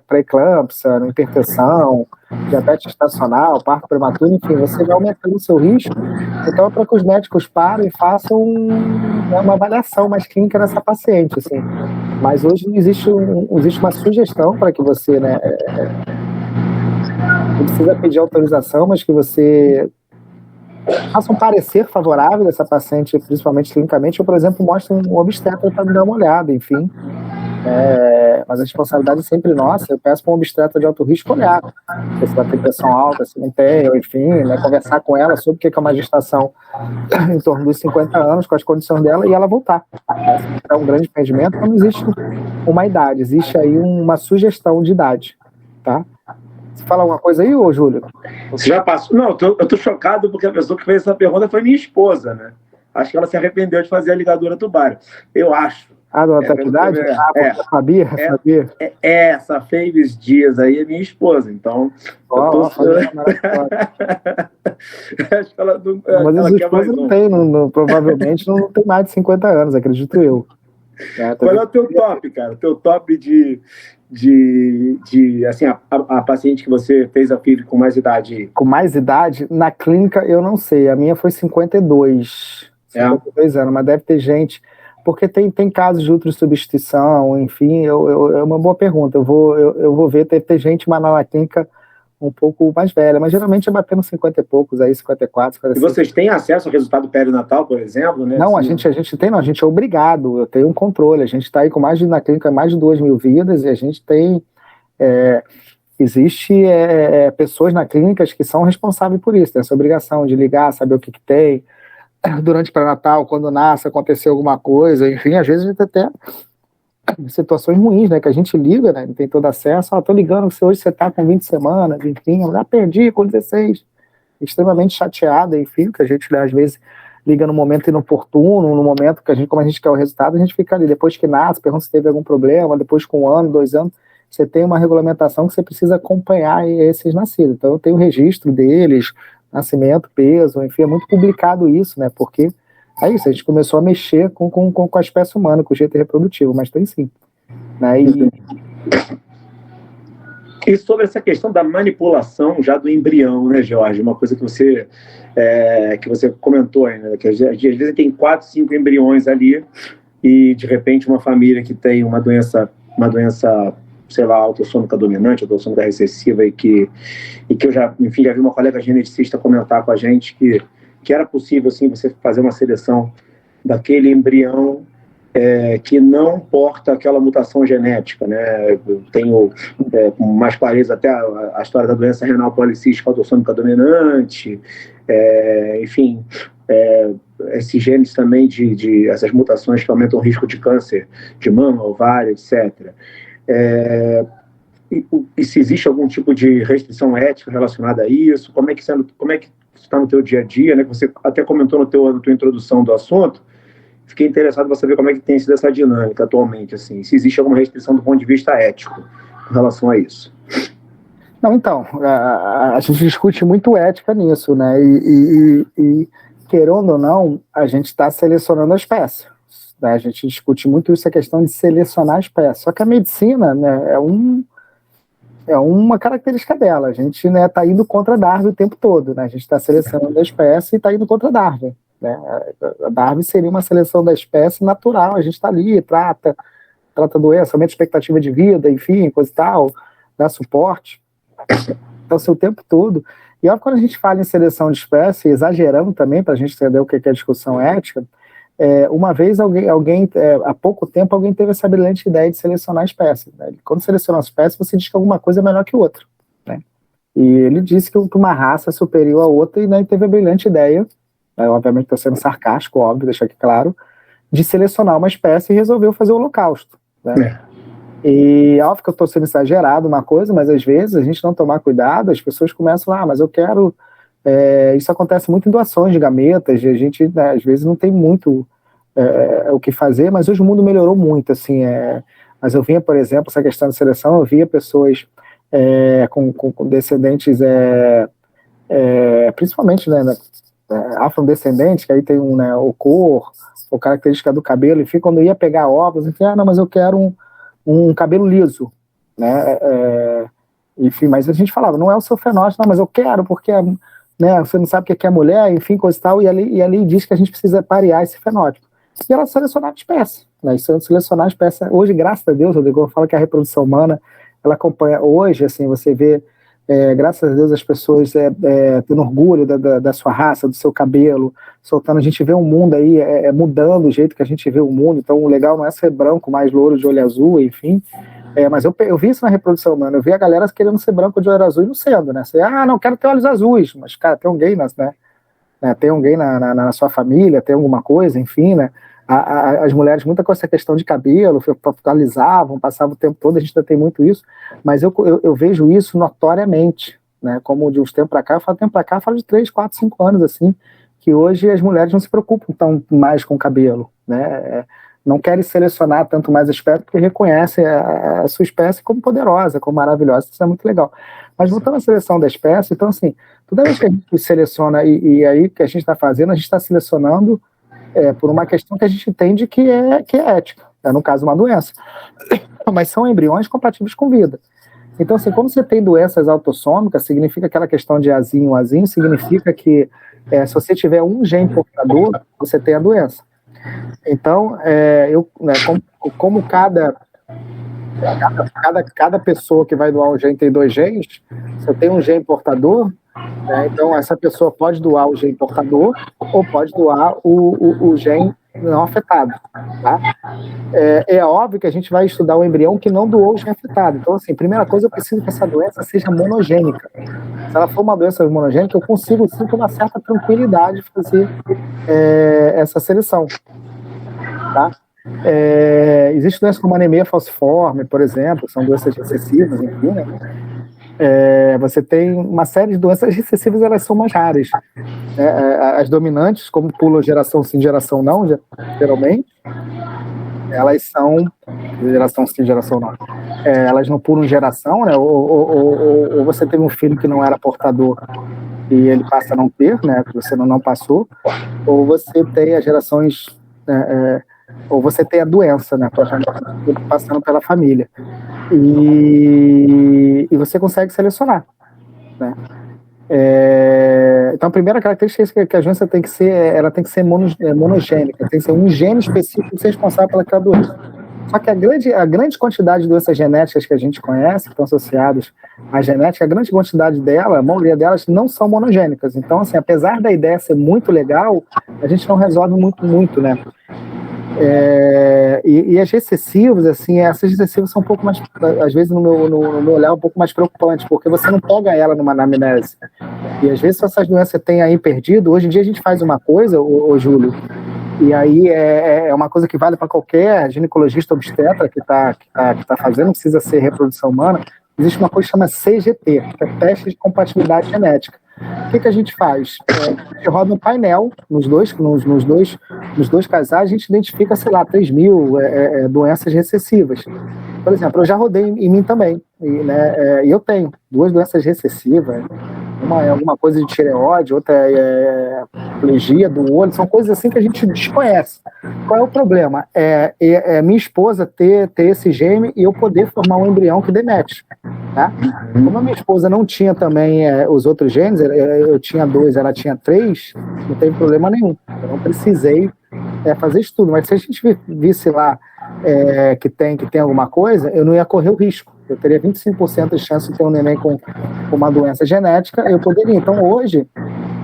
pré-eclâmpsia, hipertensão, diabetes gestacional, parto prematuro, enfim, você vai aumentando o seu risco. Então, é para que os médicos parem e façam uma avaliação mais clínica nessa paciente, assim. Mas hoje existe uma sugestão para que você, né, não precisa pedir autorização, mas que você faça um parecer favorável dessa paciente, principalmente clinicamente, ou, por exemplo, mostre um obstetra para me dar uma olhada, enfim. Mas a responsabilidade é sempre nossa. Eu peço para um obstetra de alto risco olhar se ela tem pressão alta, se não tem, ou enfim, né, conversar com ela sobre o que é uma gestação em torno dos 50 anos, com as condições dela, e ela voltar. É um grande impedimento, não existe uma idade, existe aí uma sugestão de idade, tá? Você fala alguma coisa aí, ô Júlio? Você já passou? Não, eu tô chocado porque a pessoa que fez essa pergunta foi minha esposa, né? Acho que ela se arrependeu de fazer a ligadura tubarão. Eu acho. Da atualidade? Sabia? Essa Faves Dias aí é minha esposa, então. Acho que mas ela esposa não tem, provavelmente não tem mais de 50 anos, acredito eu. Qual é o teu top, cara? O teu top de assim, a paciente que você fez a FIV com mais idade? Com mais idade? Na clínica, eu não sei. A minha foi 52 anos, mas deve ter gente... Porque tem casos de ultrassubstituição, enfim, é uma boa pergunta. Eu vou ver, ter gente, mas na clínica um pouco mais velha, mas geralmente é batendo 50 e poucos, aí 54, 55. E vocês têm acesso ao resultado perinatal, por exemplo? Né? Não, a gente é obrigado, eu tenho um controle, a gente está aí com na clínica mais de 2.000 vidas, e a gente tem, existe pessoas na clínica que são responsáveis por isso, tem essa obrigação de ligar, saber o que tem, durante o pré-natal, quando nasce, aconteceu alguma coisa, enfim, às vezes a gente até situações ruins, né, que a gente liga, né, não tem todo acesso, tô ligando que hoje você tá com 20 semanas, enfim, eu já perdi com 16, extremamente chateada, enfim, que a gente, né, às vezes, liga no momento inoportuno, no momento que a gente, como a gente quer o resultado, a gente fica ali, depois que nasce, pergunta se teve algum problema, depois com 1 ano, 2 anos, você tem uma regulamentação que você precisa acompanhar esses nascidos, então eu tenho o registro deles, nascimento, peso, enfim, é muito publicado isso, né, porque é isso, a gente começou a mexer com a espécie humana, com o jeito reprodutivo, mas tem sim. Né? E sobre essa questão da manipulação já do embrião, né, Jorge? Uma coisa que você comentou aí, né? Que às vezes tem 4, 5 embriões ali e, de repente, uma família que tem uma doença, sei lá, autossômica dominante, autossômica recessiva, e que eu já vi uma colega geneticista comentar com a gente que era possível, assim, você fazer uma seleção daquele embrião que não porta aquela mutação genética, né? Eu tenho com mais clareza até a história da doença renal policística autossômica dominante, enfim, esses genes também essas mutações que aumentam o risco de câncer de mama, ovário, etc. E se existe algum tipo de restrição ética relacionada a isso? Como é que está no teu dia a dia, né? Você até comentou na tua introdução do assunto. Fiquei interessado para saber como é que tem sido essa dinâmica atualmente, assim, se existe alguma restrição do ponto de vista ético com relação a isso. Não, então, a gente discute muito ética nisso, né? E querendo ou não, a gente está selecionando a espécie. Né? A gente discute muito isso, a questão de selecionar a espécie. Só que a medicina, né, é uma característica dela. A gente, né, tá indo contra Darwin o tempo todo, né? A gente está selecionando a espécie e está indo contra Darwin. Né? A Darwin seria uma seleção da espécie natural, a gente está ali, trata doença, aumenta a expectativa de vida, enfim, coisa e tal, dá suporte, então, o tempo todo. E óbvio, quando a gente fala em seleção de espécie, exagerando também, para a gente entender o que é discussão ética, uma vez alguém há pouco tempo, alguém teve essa brilhante ideia de selecionar a espécie. Né? Quando seleciona a espécie, você diz que alguma coisa é melhor que outra. Né? E ele disse que uma raça é superior a outra, e né, teve a brilhante ideia, obviamente estou sendo sarcástico, óbvio, deixar aqui claro, de selecionar uma espécie e resolveu fazer o holocausto. Né? E óbvio que eu estou sendo exagerado uma coisa, mas às vezes a gente não tomar cuidado, as pessoas começam lá, mas eu quero... isso acontece muito em doações de gametas, a gente, né, às vezes não tem muito o que fazer, mas hoje o mundo melhorou muito, assim, mas eu via, por exemplo, essa questão de seleção, eu via pessoas com descendentes, principalmente, né, afrodescendentes, que aí tem o cor, ou característica do cabelo, enfim, quando eu ia pegar ovos, enfim, não, mas eu quero um cabelo liso, né, enfim, mas a gente falava, não é o seu fenótipo, não, mas eu quero, porque, né, você não sabe o que é mulher, enfim, coisa e tal, e a lei diz que a gente precisa parear esse fenótipo. E ela selecionava espécie, né, e selecionar espécie, hoje, graças a Deus, Rodrigo, eu falo que a reprodução humana, ela acompanha, hoje, assim, você vê, graças a Deus, as pessoas tendo orgulho da sua raça, do seu cabelo, soltando, a gente vê um mundo aí mudando o jeito que a gente vê o mundo, então o legal não é ser branco, mais louro de olho azul, enfim, mas eu vi isso na reprodução humana, eu vi a galera querendo ser branco de olho azul e não sendo, né, você, não, quero ter olhos azuis, mas, cara, tem um gay, né, tem um gay na sua família, tem alguma coisa, enfim, né, as mulheres, muita coisa, essa questão de cabelo, alisavam, passavam o tempo todo, a gente ainda tem muito isso, mas eu vejo isso notoriamente, né, como de uns tempos para cá, eu falo de 3, 4, 5 anos, assim, que hoje as mulheres não se preocupam tão mais com o cabelo, né, não querem selecionar tanto mais a espécie, porque reconhecem a sua espécie como poderosa, como maravilhosa, isso é muito legal. Mas voltando à seleção da espécie, então assim, toda vez que a gente seleciona, e aí o que a gente está fazendo, a gente está selecionando por uma questão que a gente entende que é ética. no caso uma doença, mas são embriões compatíveis com vida. Então, assim, quando você tem doenças autossômicas, significa aquela questão de azinho, significa que se você tiver um gene portador, você tem a doença. Então, como cada pessoa que vai doar um gene tem 2 genes, se eu tenho um gene portador, então essa pessoa pode doar o gene portador ou pode doar o gene não afetado, tá? É óbvio que a gente vai estudar o embrião que não doou o gene afetado. Então, assim, primeira coisa, eu preciso que essa doença seja monogênica. Se ela for uma doença monogênica, eu consigo, sim, com uma certa tranquilidade, fazer essa seleção, tá? Existe doença como anemia falciforme, por exemplo, são doenças recessivas, enfim, né? Você tem uma série de doenças recessivas, elas são mais raras. As dominantes, como pulam geração sim, geração não, geralmente, elas são geração sim, geração não. Elas não pulam geração, né? Ou você teve um filho que não era portador e ele passa a não ter, né? Que você não passou, ou você tem as gerações, ou você tem a doença, né? Passando pela família. E você consegue selecionar, né? Então, a primeira característica é que a doença tem que ser monogênica, tem que ser um gene específico que seja responsável pelaquela doença. Só que a grande quantidade de doenças genéticas que a gente conhece, que estão associadas à genética, a grande quantidade a maioria delas não são monogênicas. Então, assim, apesar da ideia ser muito legal, a gente não resolve muito, né? E as recessivas, assim, essas recessivas são um pouco mais, às vezes no meu olhar, um pouco mais preocupantes, porque você não pega ela numa anamnese. E às vezes, se essas doenças têm aí perdido, hoje em dia a gente faz uma coisa, ô Júlio, e aí é uma coisa que vale para qualquer ginecologista obstetra que tá fazendo, não precisa ser reprodução humana. Existe uma coisa que chama CGT, que é teste de compatibilidade genética. O que a gente faz? A gente roda um painel nos dois casais, a gente identifica, sei lá, 3.000 doenças recessivas. Por exemplo, eu já rodei em mim também, e eu tenho 2 doenças recessivas. Uma é alguma coisa de tireoide, outra é plegia do olho, são coisas assim que a gente desconhece. Qual é o problema? Minha esposa ter esse gene e eu poder formar um embrião que dê match, tá? Como a minha esposa não tinha também os outros genes, eu tinha 2, ela tinha 3, não teve problema nenhum. Eu não precisei fazer estudo, mas se a gente visse lá que tem alguma coisa, eu não ia correr o risco. Eu teria 25% de chance de ter um neném com uma doença genética, eu poderia. Então, hoje,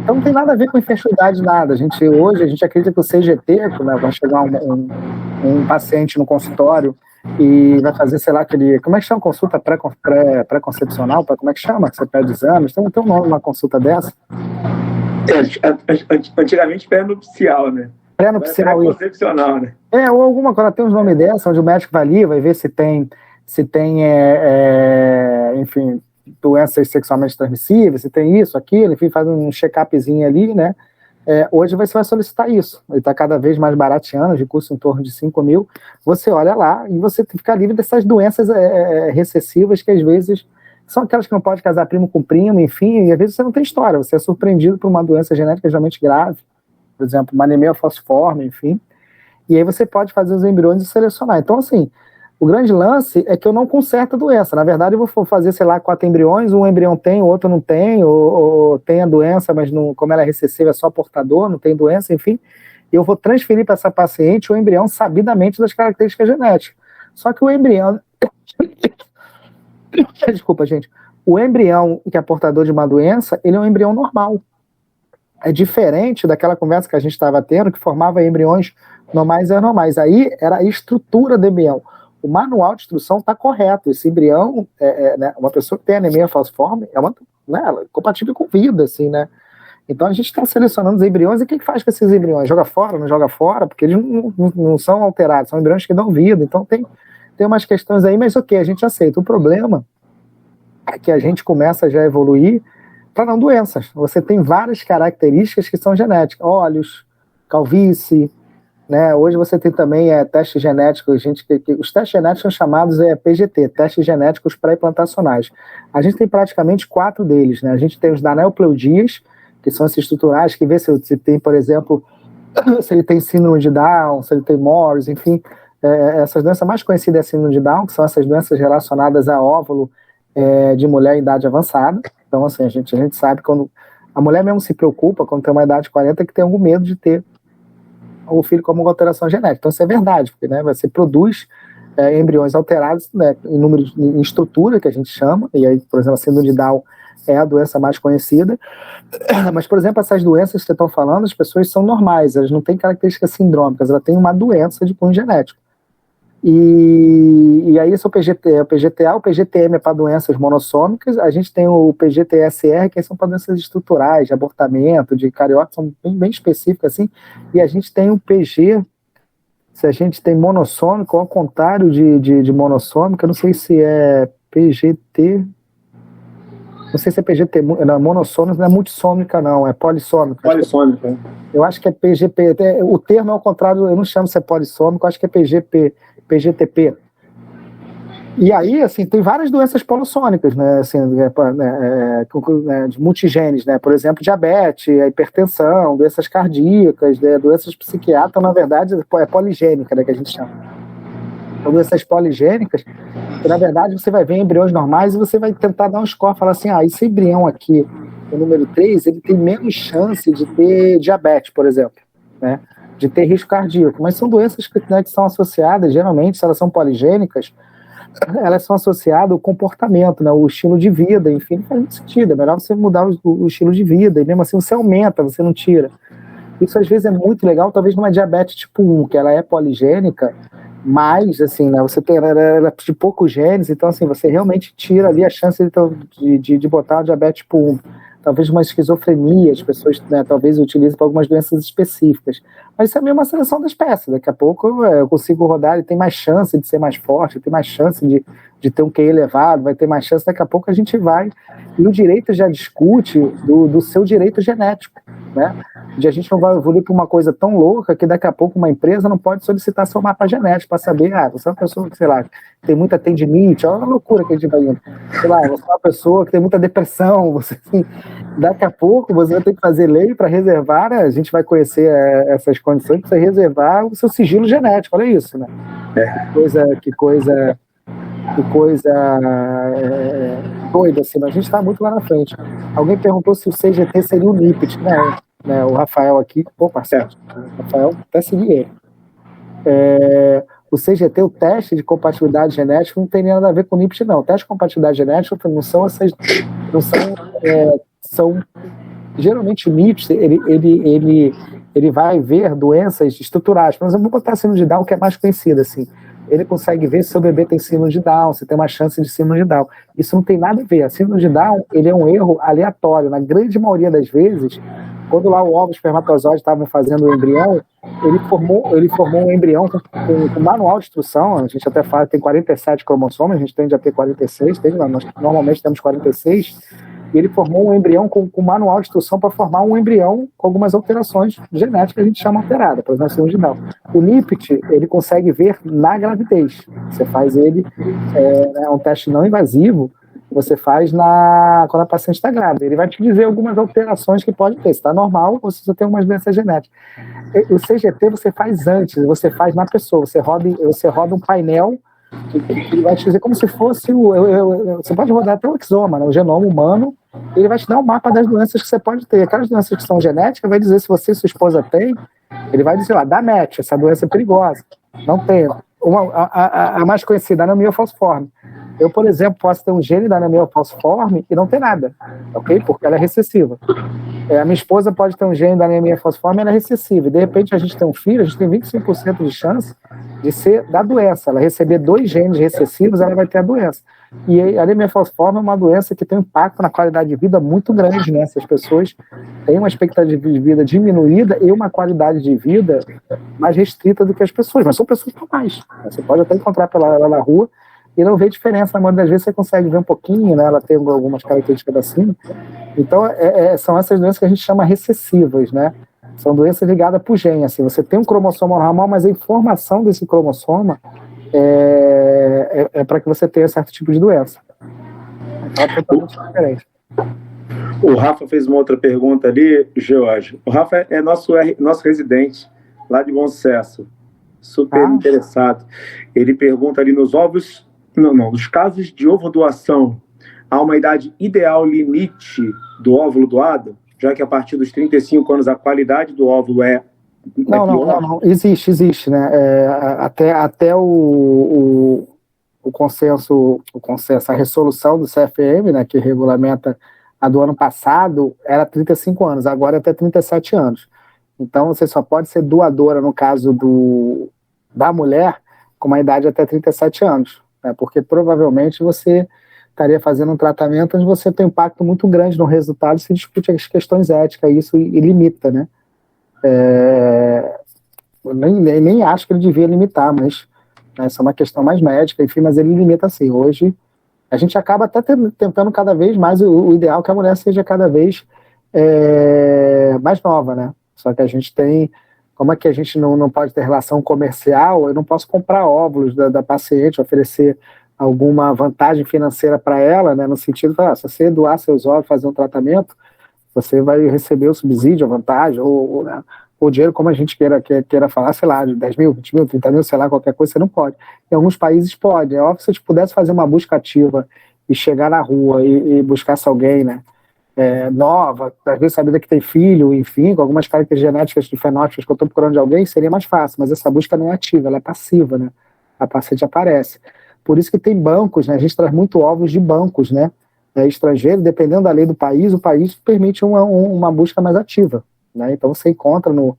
não tem nada a ver com infertilidade, nada. Hoje, a gente acredita que o CGT, né, vai chegar um paciente no consultório e vai fazer, sei lá, como é que chama? Consulta pré-concepcional? Como é que chama? Você pede exames? Tem um nome, uma consulta dessa? Antigamente, pré-nupcial, né? Pré-nupcial. Pré-concepcional, né? Ou alguma coisa, tem uns nomes dessa, onde o médico vai ali, vai ver se tem enfim, doenças sexualmente transmissíveis, se tem isso, aquilo, enfim, faz um check-upzinho ali, né? Hoje você vai solicitar isso. Ele está cada vez mais barateando, de custo em torno de 5.000. Você olha lá e você fica livre dessas doenças recessivas que às vezes são aquelas que não pode casar primo com primo, enfim, e às vezes você não tem história, você é surpreendido por uma doença genética geralmente grave, por exemplo, uma anemia falciforme, enfim, e aí você pode fazer os embriões e selecionar. Então, assim, o grande lance é que eu não conserto a doença. Na verdade, eu vou fazer, sei lá, 4 embriões, um embrião tem, o outro não tem, ou tem a doença, mas não, como ela é recessiva, é só portador, não tem doença, enfim. Eu vou transferir para essa paciente o embrião sabidamente das características genéticas. Só que o embrião... Desculpa, gente. O embrião que é portador de uma doença, ele é um embrião normal. É diferente daquela conversa que a gente estava tendo, que formava embriões normais e anormais. Aí era a estrutura do embrião. O manual de instrução está correto. Esse embrião, né, uma pessoa que tem anemia falciforme, ela é compatível com vida, assim, né? Então a gente está selecionando os embriões, e o que faz com esses embriões? Joga fora, não joga fora? Porque eles não são alterados, são embriões que dão vida. Então tem umas questões aí, mas ok, a gente aceita. O problema é que a gente começa já a evoluir para não doenças. Você tem várias características que são genéticas, olhos, calvície, né? Hoje você tem também testes genéticos, os testes genéticos são chamados PGT, testes genéticos pré-implantacionais. A gente tem praticamente 4 deles, né? A gente tem os da aneuploidias, que são esses estruturais, que vê se tem, por exemplo, se ele tem síndrome de Down, se ele tem Morris, enfim, essas doenças mais conhecidas é a síndrome de Down, que são essas doenças relacionadas a óvulo de mulher em idade avançada. Então, assim, a gente sabe quando a mulher mesmo se preocupa, quando tem uma idade de 40, que tem algum medo de ter o filho como uma alteração genética. Então, isso é verdade, porque, né, você produz embriões alterados, né, em estrutura, que a gente chama, e aí, por exemplo, a síndrome de Down é a doença mais conhecida. Mas, por exemplo, essas doenças que você está falando, as pessoas são normais, elas não têm características sindrômicas, ela tem uma doença de cunho genético. E aí esse é o PGTA, o PGTM é para doenças monossômicas, a gente tem o PGTSR, que são para doenças estruturais, de abortamento, de cariótipo, são bem específicas assim, e a gente tem o PG, se a gente tem monossômico, ao contrário de monossômica, não sei se é PGT, não sei se é PGT, não, monossômica não é multissômica não, é polissômica. Polissômica. Eu acho que é PGP, o termo é ao contrário, eu não chamo se é polissômico, eu acho que é PGTP. E aí, assim, tem várias doenças polissômicas, né, assim, de multigenes, né, por exemplo, diabetes, hipertensão, doenças cardíacas, né, doenças psiquiátricas, na verdade, é poligênica, né, que a gente chama. Então, doenças poligênicas, que na verdade você vai ver embriões normais e você vai tentar dar um score, falar assim, esse embrião aqui, o número 3, ele tem menos chance de ter diabetes, por exemplo, né, de ter risco cardíaco, mas são doenças que são associadas, geralmente, se elas são poligênicas, elas são associadas ao comportamento, né, o estilo de vida, enfim, não faz muito sentido, é melhor você mudar o estilo de vida, e mesmo assim você aumenta, você não tira. Isso às vezes é muito legal, talvez numa diabetes tipo 1, que ela é poligênica, mas, assim, né, você tem ela de poucos genes, então, assim, você realmente tira ali a chance de botar uma diabetes tipo 1. Talvez uma esquizofrenia, as pessoas, né, talvez utilizem para algumas doenças específicas. Mas isso é mesmo uma seleção das peças. Daqui a pouco eu consigo rodar, ele tem mais chance de ser mais forte, tem mais chance de ter um QI elevado, vai ter mais chance, daqui a pouco a gente vai. E o direito já discute do seu direito genético, né? De a gente não vai evoluir para uma coisa tão louca que daqui a pouco uma empresa não pode solicitar seu mapa genético para saber, você é uma pessoa que, sei lá, tem muita tendinite, olha a loucura que a gente vai indo. Sei lá, você é uma pessoa que tem muita depressão, você tem... Daqui a pouco você vai ter que fazer lei para reservar, né? A gente vai conhecer essas condições para você reservar o seu sigilo genético, olha isso, né? Que coisa doida, assim, mas a gente está muito lá na frente. Alguém perguntou se o CGT seria o NIPT, né? O Rafael aqui, parceiro, Rafael, até segui ele. O CGT, o teste de compatibilidade genética, não tem nada a ver com o NIPT, não. O teste de compatibilidade genética não são essas, são geralmente o NIPT, ele vai ver doenças estruturais. Por exemplo, vou botar a síndrome de Down, que é mais conhecida, assim. Ele consegue ver se seu bebê tem síndrome de Down, se tem uma chance de síndrome de Down. Isso não tem nada a ver. A síndrome de Down, ele é um erro aleatório. Na grande maioria das vezes, quando lá o óvulo e o espermatozoide estavam fazendo o embrião, ele formou um embrião com manual de instrução. A gente até fala que tem 47 cromossomos, a gente tende a ter 46, nós normalmente temos 46, e ele formou um embrião com manual de instrução para formar um embrião com algumas alterações genéticas que a gente chama alterada, por exemplo, síndrome de Down. O NIPT, ele consegue ver na gravidez. Você faz ele, é um teste não invasivo, você faz quando a paciente está grávida. Ele vai te dizer algumas alterações que pode ter, se está normal ou se você tem algumas doenças genéticas. O CGT você faz antes, você faz na pessoa, você roda um painel que vai te dizer como se fosse você pode rodar até o exoma, né, o genoma humano, ele vai te dar um mapa das doenças que você pode ter. Aquelas doenças que são genéticas, vai dizer se você e sua esposa tem, ele vai dizer lá, dá match, essa doença é perigosa. Não tem. A mais conhecida, a anemia falciforme. Eu, por exemplo, posso ter um gene da anemia falciforme e não ter nada, ok? Porque ela é recessiva. A minha esposa pode ter um gene da anemia falciforme e ela é recessiva. E, de repente, a gente tem um filho, a gente tem 25% de chance de ser da doença. Ela receber 2 genes recessivos, ela vai ter a doença. E a anemia falciforme é uma doença que tem um impacto na qualidade de vida muito grande, né? Essas pessoas têm uma expectativa de vida diminuída e uma qualidade de vida mais restrita do que as pessoas. Mas são pessoas normais. Você pode até encontrar ela na rua e não vê diferença. Na maioria das vezes você consegue ver um pouquinho, né? Ela tem algumas características da síndrome. Então, são essas doenças que a gente chama recessivas, né? São doenças ligadas por gene. Assim, você tem um cromossoma normal, mas a informação desse cromossoma é para que você tenha certo tipo de doença. Então, é totalmente diferente. O Rafa fez uma outra pergunta ali, George. O Rafa é nosso residente lá de Bom Sucesso. super interessado. Ele pergunta ali nos ovos, nos casos de ovo doação, há uma idade ideal limite do óvulo doado? Já que a partir dos 35 anos a qualidade do óvulo é pior? Não. Existe, né? Até o consenso, a resolução do CFM, né, que regulamenta a do ano passado, era 35 anos, agora é até 37 anos. Então, você só pode ser doadora, no caso da mulher, com uma idade até 37 anos, né, porque provavelmente você estaria fazendo um tratamento onde você tem um impacto muito grande no resultado, se discute as questões éticas, isso e limita, né? Eu nem acho que ele devia limitar, mas essa é uma questão mais médica, enfim, mas ele limita assim. Hoje, a gente acaba até tentando cada vez mais, o ideal é que a mulher seja cada vez mais nova, né? Só que a gente tem, como é que a gente não pode ter relação comercial, eu não posso comprar óvulos da paciente, oferecer alguma vantagem financeira para ela, né, no sentido de, se você doar seus óvulos, fazer um tratamento, você vai receber o subsídio, a vantagem, ou dinheiro, como a gente queira falar, sei lá, de 10 mil, 20 mil, 30 mil, sei lá, qualquer coisa, você não pode. Em alguns países pode. É óbvio que se a gente pudesse fazer uma busca ativa e chegar na rua e buscar alguém, né, nova, às vezes sabida que tem filho, enfim, com algumas características genéticas de fenótipos que eu estou procurando de alguém, seria mais fácil, mas essa busca não é ativa, ela é passiva, né? A paciente aparece. Por isso que tem bancos, né? A gente traz muito óvulos de bancos, né? Estrangeiro, dependendo da lei do país, o país permite uma busca mais ativa, né? Então você encontra no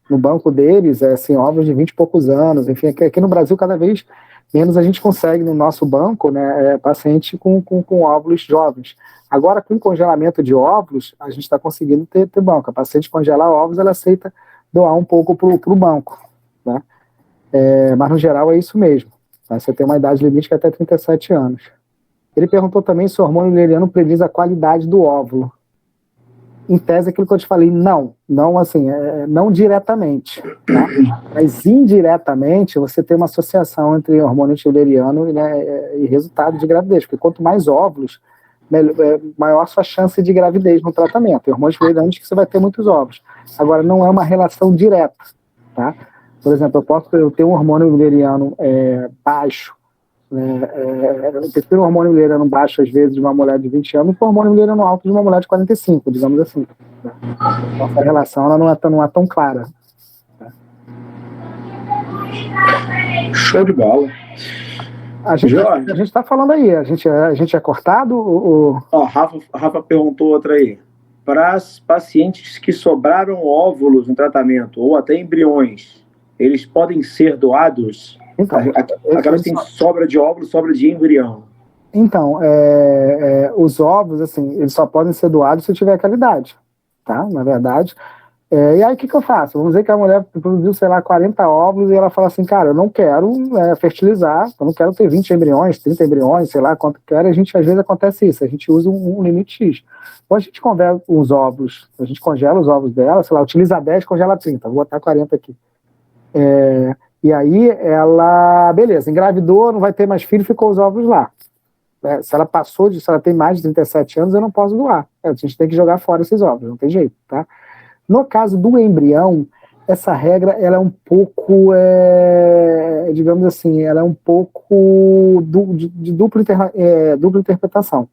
banco deles, assim, óvulos de 20 e poucos anos, enfim, aqui no Brasil cada vez menos a gente consegue no nosso banco, né, paciente com óvulos jovens. Agora, com congelamento de óvulos, a gente está conseguindo ter banco. A paciente congelar óvulos, ela aceita doar um pouco para o banco, né? Mas no geral é isso mesmo. Tá? Você tem uma idade limite que é até 37 anos. Ele perguntou também se o hormônio luteinizante prediz a qualidade do óvulo. Em tese, aquilo que eu te falei, não assim, não diretamente, tá? Mas indiretamente você tem uma associação entre hormônio tilderiano, né, e resultado de gravidez, porque quanto mais óvulos, maior a sua chance de gravidez no tratamento. E hormônio tilderiano diz que você vai ter muitos óvulos. Agora, não é uma relação direta, tá? Por exemplo, eu ter um hormônio tilderiano baixo, eu prefiro um hormônio tilderiano baixo, às vezes, de uma mulher de 20 anos, que um hormônio tilderiano alto de uma mulher de 45, digamos assim. Né? Essa relação ela não é tão clara. Tá? Show de bola. A gente está falando aí, a gente é cortado? Rafa perguntou outra aí. Para as pacientes que sobraram óvulos no tratamento, ou até embriões, eles podem ser doados? Então, aquelas que têm sobra de óvulos, sobra de embrião. Então, os óvulos, assim, eles só podem ser doados se tiver qualidade, tá? Na verdade. E aí, o que eu faço? Vamos dizer que a mulher produziu, sei lá, 40 óvulos e ela fala assim, cara, eu não quero fertilizar, eu não quero ter 20 embriões, 30 embriões, sei lá quanto quero. A gente, às vezes, acontece isso, a gente usa um limite X. Ou a gente congela os óvulos, a gente congela os óvulos dela, sei lá, utiliza 10, congela 30, vou botar 40 aqui. E aí ela, beleza, engravidou, não vai ter mais filho, ficou os óvulos lá. Se ela tem mais de 37 anos, eu não posso doar. A gente tem que jogar fora esses óvulos, não tem jeito, tá? No caso do embrião, essa regra, ela é um pouco, digamos assim, ela é um pouco de dupla interpretação.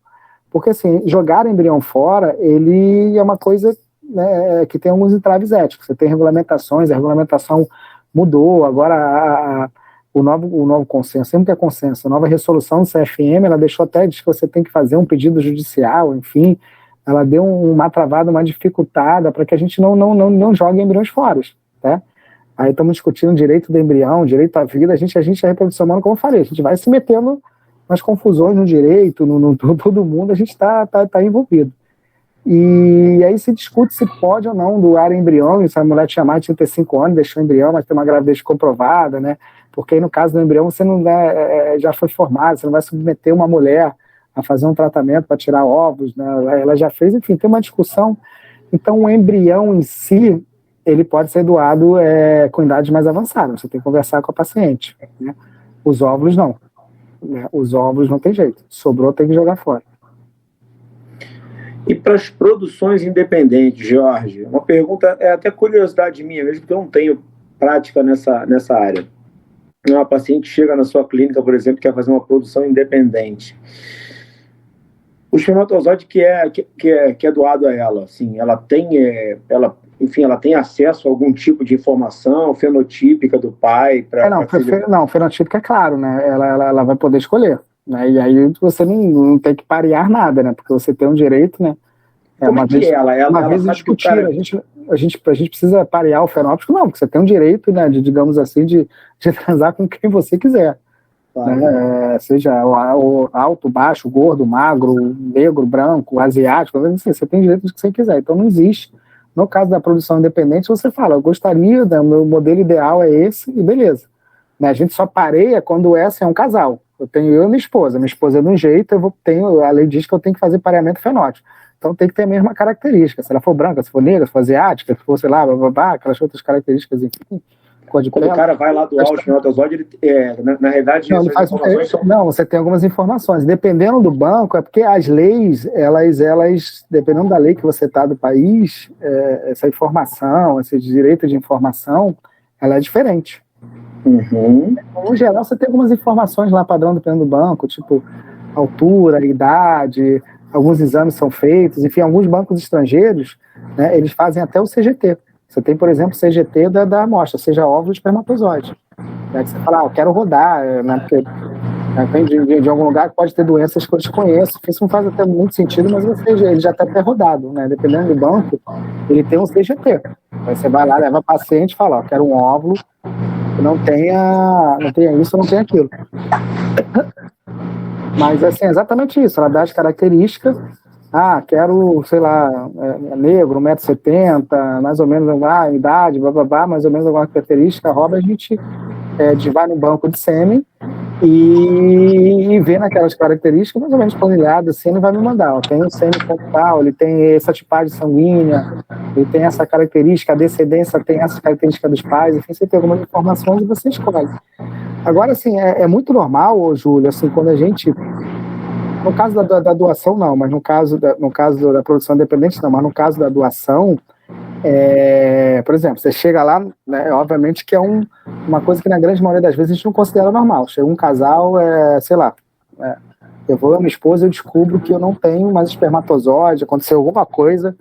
Porque, assim, jogar embrião fora, ele é uma coisa, né, que tem alguns entraves éticos. Você tem regulamentações, a regulamentação mudou, agora o novo consenso, sempre tem consenso, a nova resolução do CFM, ela deixou até, diz que você tem que fazer um pedido judicial, enfim, ela deu uma travada, uma dificultada para que a gente não jogue embriões fora, tá? Aí estamos discutindo o direito do embrião, direito à vida, a gente a reprodução humana, como eu falei, a gente vai se metendo nas confusões no direito, todo mundo, a gente está envolvido. E aí se discute se pode ou não doar embrião, se a mulher tinha mais de 35 anos, deixou o embrião, mas tem uma gravidez comprovada, né? Porque aí no caso do embrião você não já foi formado, você não vai submeter uma mulher a fazer um tratamento para tirar ovos, né? Ela já fez, enfim, tem uma discussão. Então o embrião em si, ele pode ser doado com idades mais avançadas, você tem que conversar com a paciente, né? Os óvulos não, né? Os óvulos não tem jeito, sobrou tem que jogar fora. E para as produções independentes, Jorge, uma pergunta, até curiosidade minha mesmo, porque eu não tenho prática nessa área. uma paciente chega na sua clínica, por exemplo, quer fazer uma produção independente. O espermatozoide que é doado a ela, assim, ela tem, ela tem acesso a algum tipo de informação fenotípica do pai? Não, fenotípica é claro, né? Ela vai poder escolher, né? E aí você não tem que parear nada, né? Porque você tem um direito, né? Como é que uma vez discutir, a gente precisa parear o fenótipo, não, porque você tem um direito, né, digamos assim, de transar com quem você quiser. Claro. Né? Seja o alto, baixo, gordo, magro, negro, branco, asiático, assim, você tem direito de que você quiser. Então não existe. No caso da produção independente, você fala, eu gostaria, né, o meu modelo ideal é esse, e beleza. Né, a gente só pareia quando essa é um casal. Eu tenho eu e minha esposa é de um jeito, a lei diz que eu tenho que fazer pareamento fenótipo. Então tem que ter a mesma característica. Se ela for branca, se for negra, se for asiática, se for, sei lá, aquelas outras características, enfim. Quando o cara vai lá doar o espermatozoide, na realidade, você tem algumas informações. Dependendo do banco, é porque as leis, elas dependendo da lei que você está do país, essa informação, esse direito de informação, ela é diferente. Uhum. No geral, você tem algumas informações lá, padrão dependendo do banco, tipo altura, idade, alguns exames são feitos, enfim, alguns bancos estrangeiros, né, eles fazem até o CGT. Você tem, por exemplo, o CGT da amostra, seja óvulo ou espermatozoide. Né, que você fala, eu quero rodar, né, porque vem de algum lugar que pode ter doenças que eu desconheço. Isso não faz até muito sentido, mas ele já está até rodado. Né, dependendo do banco, ele tem um CGT. Aí você vai lá, leva paciente e fala, quero um óvulo que não tenha isso, não tenha aquilo. Mas, assim, é exatamente isso. Ela dá as características. Quero, sei lá, negro, 1,70 m, mais ou menos, idade, mais ou menos alguma característica. A gente vai no banco de sêmen e vê naquelas características, mais ou menos planilhada, assim, ele vai me mandar. Tem o sêmen tal, ele tem essa tipagem sanguínea, ele tem essa característica, a descendência tem essa característica dos pais, enfim, você tem algumas informações e você escolhe. Agora, assim, é muito normal, Júlio, assim, quando a gente... No caso da doação, não, mas no caso da produção independente, não, mas no caso da doação, por exemplo, você chega lá, né, obviamente que é uma coisa que na grande maioria das vezes a gente não considera normal. Chega um casal, sei lá, eu vou com a minha esposa e eu descubro que eu não tenho mais espermatozoide, aconteceu alguma coisa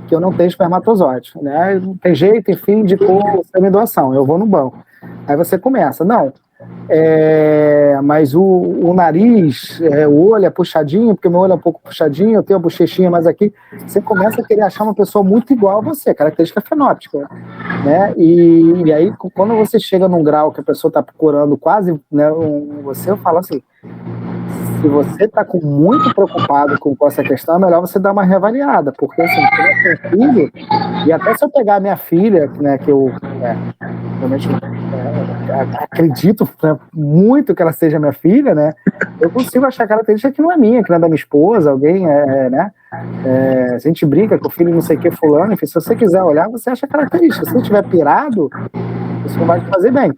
que eu não tenho espermatozoide, né? Não tem jeito, enfim, de semi-doação, eu vou no banco. Aí você começa, não, mas o nariz, o olho é puxadinho, porque o meu olho é um pouco puxadinho, eu tenho a bochechinha mais aqui. Você começa a querer achar uma pessoa muito igual a você, característica fenótica, né? E aí, quando você chega num grau que a pessoa está procurando quase, né, você, eu falo assim, se você está muito preocupado com essa questão, é melhor você dar uma reavaliada, porque assim, eu tenho filho, e até se eu pegar a minha filha, né, que eu realmente acredito, né, muito que ela seja minha filha, né, eu consigo achar característica que não é minha, que não é da minha esposa, alguém, né, se a gente brinca com o filho não sei o que fulano, enfim, se você quiser olhar, você acha característica. Se você estiver pirado, isso não vai te fazer bem.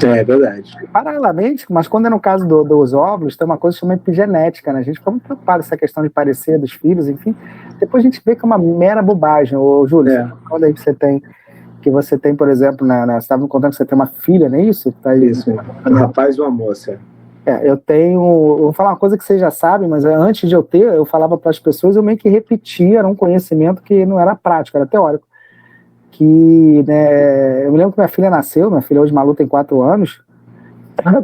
É verdade. Paralelamente, mas quando é no caso dos óvulos, tem uma coisa chamada epigenética, né? A gente fica muito preocupado com essa questão de parecer dos filhos, enfim. Depois a gente vê que é uma mera bobagem. Ô, Júlio, quando aí você tem, por exemplo, né, você estava me contando que você tem uma filha, não é isso? Tá aí, isso, um rapaz e uma moça. Eu vou falar uma coisa que vocês já sabem, mas antes de eu falava para as pessoas, eu meio que repetia, era um conhecimento que não era prático, era teórico. Que, né, eu me lembro que minha filha hoje, Malu, tem 4 anos,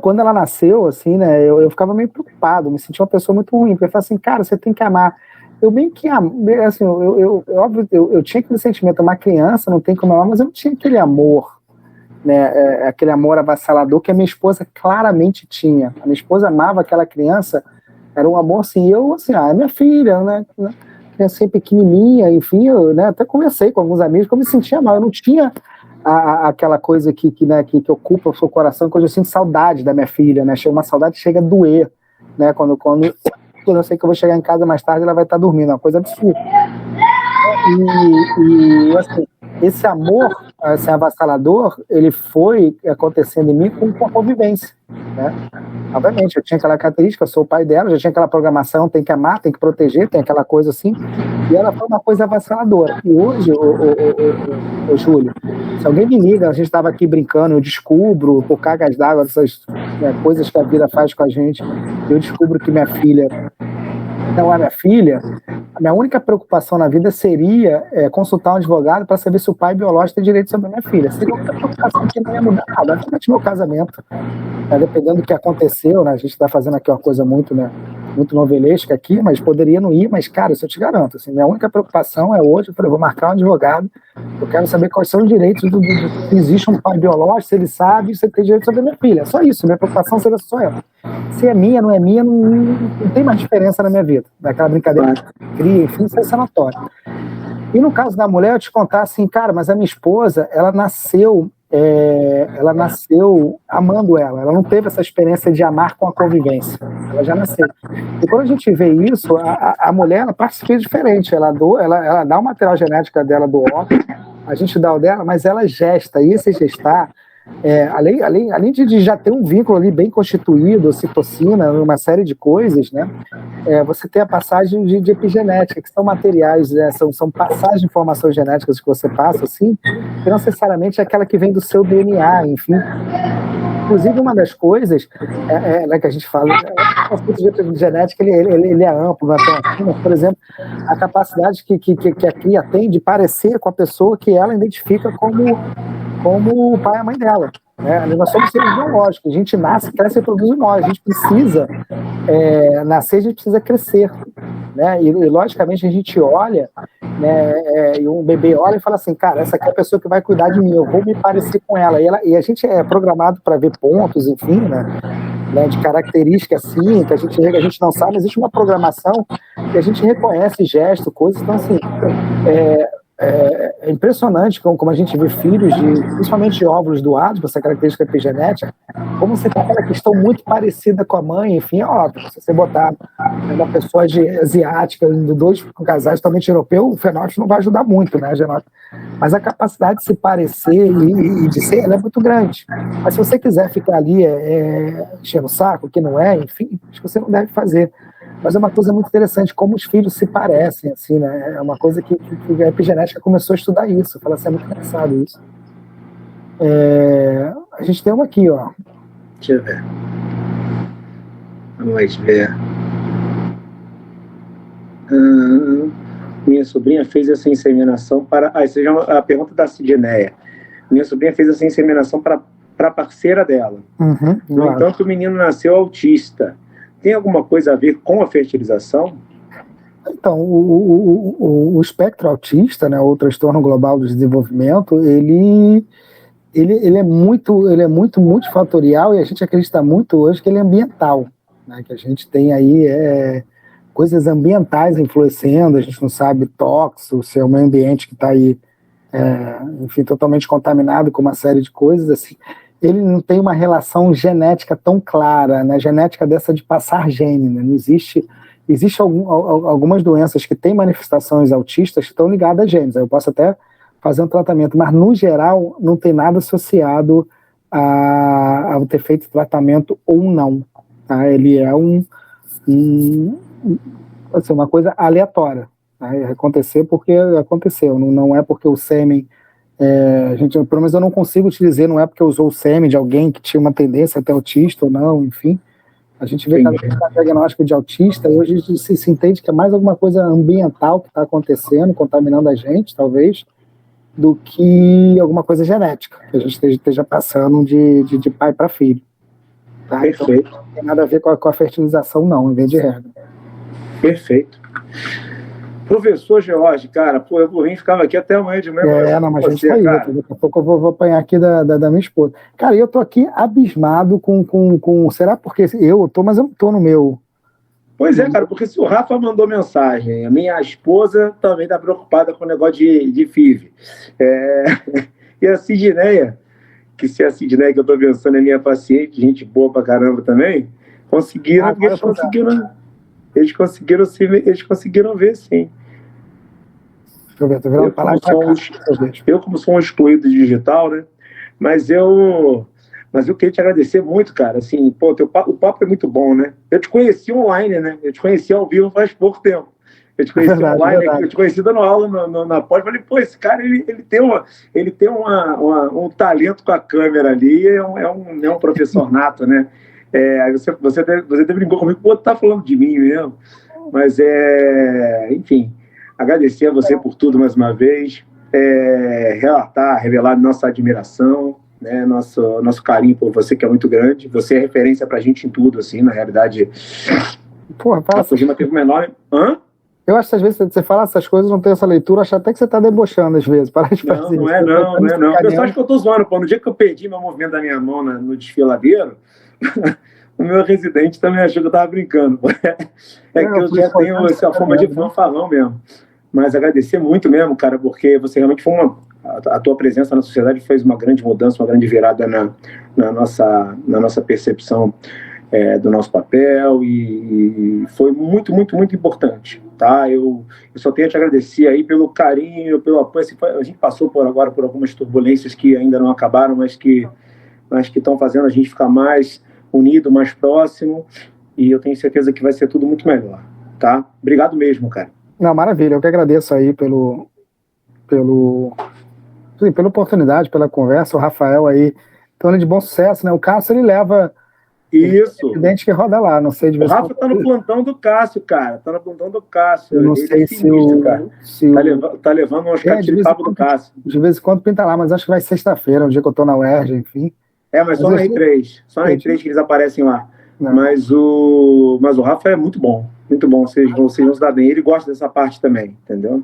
quando ela nasceu, assim, né, eu ficava meio preocupado, me sentia uma pessoa muito ruim, porque eu falava assim, cara, você tem que amar. Eu meio que assim, óbvio, eu tinha aquele sentimento, uma criança não tem como amar, mas eu não tinha aquele amor, né, aquele amor avassalador que a minha esposa claramente tinha. A minha esposa amava aquela criança, era um amor assim, eu, assim, é minha filha, né, assim, pequenininha, enfim, eu, né, até conversei com alguns amigos que eu me sentia mal, eu não tinha aquela coisa que ocupa o seu coração, que eu sinto saudade da minha filha, né, uma saudade chega a doer, né, quando eu sei que eu vou chegar em casa mais tarde, ela vai estar dormindo, é uma coisa absurda. E assim, esse amor assim, avassalador, ele foi acontecendo em mim com a convivência, né? Obviamente, eu tinha aquela característica, eu sou o pai dela, já tinha aquela programação, tem que amar, tem que proteger, tem aquela coisa assim, e ela foi uma coisa avassaladora. E hoje, o Júlio, se alguém me liga, a gente estava aqui brincando, eu descubro, por cargas d'água, essas coisas que a vida faz com a gente, eu descubro que minha filha não é minha filha, a minha única preocupação na vida seria consultar um advogado para saber se o pai biológico tem direito sobre a minha filha. Seria uma preocupação que não ia mudar nada, até meu casamento. Dependendo do que aconteceu, né, a gente está fazendo aqui uma coisa muito, né, muito novelesca aqui, mas poderia não ir, mas, cara, isso eu te garanto, assim, minha única preocupação é hoje, eu falei, vou marcar um advogado, eu quero saber quais são os direitos, se existe um pai biológico, se ele sabe, se ele tem direito sobre a minha filha, só isso, minha preocupação seria só ela. Se é minha, não é minha, não tem mais diferença na minha vida, daquela brincadeira que cria, enfim, isso é sanatório. E no caso da mulher, eu te contar assim, cara, mas a minha esposa, ela nasceu amando ela não teve essa experiência de amar com a convivência, ela já nasceu. E quando a gente vê isso, a mulher, ela participa diferente, ela dá o material genético dela do óvulo, a gente dá o dela, mas ela gesta, e esse gestar, além de já ter um vínculo ali bem constituído, ocitocina, uma série de coisas, né? Você tem a passagem de epigenética, que são materiais, né? São passagens de informações genéticas que você passa, assim, que não necessariamente é aquela que vem do seu DNA, enfim. Inclusive, uma das coisas né, que a gente fala, o conceito de epigenética ele é amplo, né? Então, por exemplo, a capacidade que a cria tem de parecer com a pessoa que ela identifica como o pai e a mãe dela. Né? Nós somos seres biológicos, a gente nasce, cresce e produz nós, a gente precisa nascer, a gente precisa crescer. Né? E logicamente a gente olha, né, e um bebê olha e fala assim, cara, essa aqui é a pessoa que vai cuidar de mim, eu vou me parecer com ela. E a gente é programado para ver pontos, enfim, né, de características assim, que a gente não sabe, existe uma programação que a gente reconhece gesto, coisas, então assim, é impressionante como a gente vê filhos, principalmente de óvulos doados, com essa característica epigenética, como você tem aquela questão muito parecida com a mãe, enfim, é óbvio, se você botar uma pessoa asiática, dois casais totalmente europeus, o fenótipo não vai ajudar muito, né, genótipo? Mas a capacidade de se parecer e de ser, ela é muito grande. Mas se você quiser ficar ali enchendo o saco, que não é, enfim, acho que você não deve fazer. Mas é uma coisa muito interessante, como os filhos se parecem, assim, né? É uma coisa que a epigenética começou a estudar isso. Fala assim, é muito engraçado isso. A gente tem uma aqui, ó. Deixa eu ver. Vamos ver. Minha sobrinha fez essa inseminação para... isso é a pergunta da Sidneia. Minha sobrinha fez essa inseminação para a parceira dela. No entanto, o menino nasceu autista. Tem alguma coisa a ver com a fertilização? Então, o espectro autista, né, o transtorno global do desenvolvimento, ele é muito multifatorial e a gente acredita muito hoje que ele é ambiental, né, que a gente tem aí coisas ambientais influenciando, a gente não sabe tóxico, se é um meio ambiente que está aí, enfim, totalmente contaminado com uma série de coisas, assim. Ele não tem uma relação genética tão clara, né? Genética dessa de passar gene, né? Não existe algumas doenças que têm manifestações autistas que estão ligadas a genes. Eu posso até fazer um tratamento, mas no geral não tem nada associado a ter feito tratamento ou não. Tá? Ele é assim, uma coisa aleatória. Tá? Acontecer porque aconteceu, não é porque o sêmen pelo menos eu não consigo te dizer, não é porque usou o sêmen de alguém que tinha uma tendência até autista ou não, enfim. A gente vê cada vez mais diagnóstico de autista e hoje se entende que é mais alguma coisa ambiental que está acontecendo, contaminando a gente, talvez, do que alguma coisa genética, que a gente esteja passando de pai para filho. Tá? Perfeito. Então, não tem nada a ver com a fertilização, não, em vez de regra. Perfeito. Professor George, cara, eu por mim ficava aqui até amanhã de manhã. Mas a gente tá aí, daqui a pouco eu vou apanhar aqui da minha esposa. Cara, eu tô aqui abismado com será porque eu tô, mas eu não tô no meu... Pois é, cara, porque se o Rafa mandou mensagem, a minha esposa também tá preocupada com o negócio de FIV. E a Sidneia, que se a Sidneia que eu tô pensando é minha paciente, gente boa pra caramba também, conseguiram, eles conseguiram ver, sim. Eu, como sou um excluído digital, né? Mas eu queria te agradecer muito, cara. Assim, pô, o papo é muito bom, né? Eu te conheci online, né? Eu te conheci ao vivo faz pouco tempo. Eu te conheci online, eu te conheci dando aula na pós. Falei, pô, esse cara, ele tem um talento com a câmera ali, é um professor nato, né? Aí você até brincou comigo, pô, tá falando de mim mesmo. Mas, enfim, agradecer a você por tudo mais uma vez, revelar nossa admiração, né, nosso carinho por você, que é muito grande. Você é referência pra gente em tudo, assim, na realidade. Porra, a Kojima teve uma enorme... Hã? Eu acho que às vezes você fala essas coisas, não tem essa leitura, acho até que você tá debochando às vezes. Para de fazer não, isso. Não é não. O pessoal acha que eu tô zoando, pô. No dia que eu perdi meu movimento da minha mão no desfiladeiro, o meu residente também achou que eu tava brincando. Que eu já tenho essa forma de fanfarrão mesmo. Mas agradecer muito mesmo, cara, porque você realmente foi a tua presença na sociedade fez uma grande mudança, uma grande virada na nossa percepção do nosso papel, e foi muito, muito, muito importante, tá? Eu só tenho a te agradecer aí pelo carinho, pelo apoio. A gente passou agora por algumas turbulências que ainda não acabaram, mas que estão fazendo a gente ficar mais unido, mais próximo, e eu tenho certeza que vai ser tudo muito melhor, tá? Obrigado mesmo, cara. Não, maravilha, eu que agradeço aí pela oportunidade, pela conversa. O Rafael aí, torna de bom sucesso, né? O Cássio, ele leva... Isso. O presidente que roda lá, não sei de vez em quando. O Rafa tá no plantão do Cássio, cara. Tá no plantão do Cássio. Eu não sei se tá levando uns catiripapo do Cássio. De vez em quando pinta lá, mas acho que vai sexta-feira, um dia que eu tô na UERJ, enfim. Mas só na R3. Só na R3 que eles aparecem lá. Mas o Rafa é muito bom. Muito bom. Vocês vão se dar bem. Ele gosta dessa parte também, entendeu?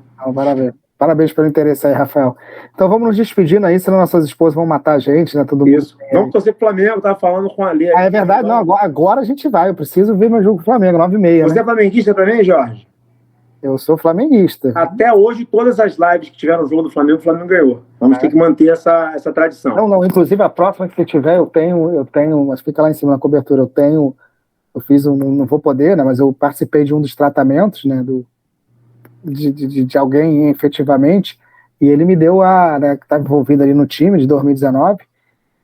Parabéns pelo interesse aí, Rafael. Então vamos nos despedindo aí, senão nossas esposas vão matar a gente, né? Todo Isso. Mundo. Vamos torcer pro Flamengo, tava falando com a Lê. É verdade, não, agora a gente vai. Eu preciso ver meu jogo com o Flamengo, 9h30. Você é flamenguista também, Jorge? Eu sou flamenguista. Até hoje, todas as lives que tiveram no jogo do Flamengo, o Flamengo ganhou. Vamos ter que manter essa tradição. Não, inclusive a próxima que tiver, eu tenho, mas fica lá em cima na cobertura, eu fiz não vou poder, né? Mas eu participei de um dos tratamentos, né? De alguém efetivamente, e ele me deu né, que estava envolvido ali no time de 2019,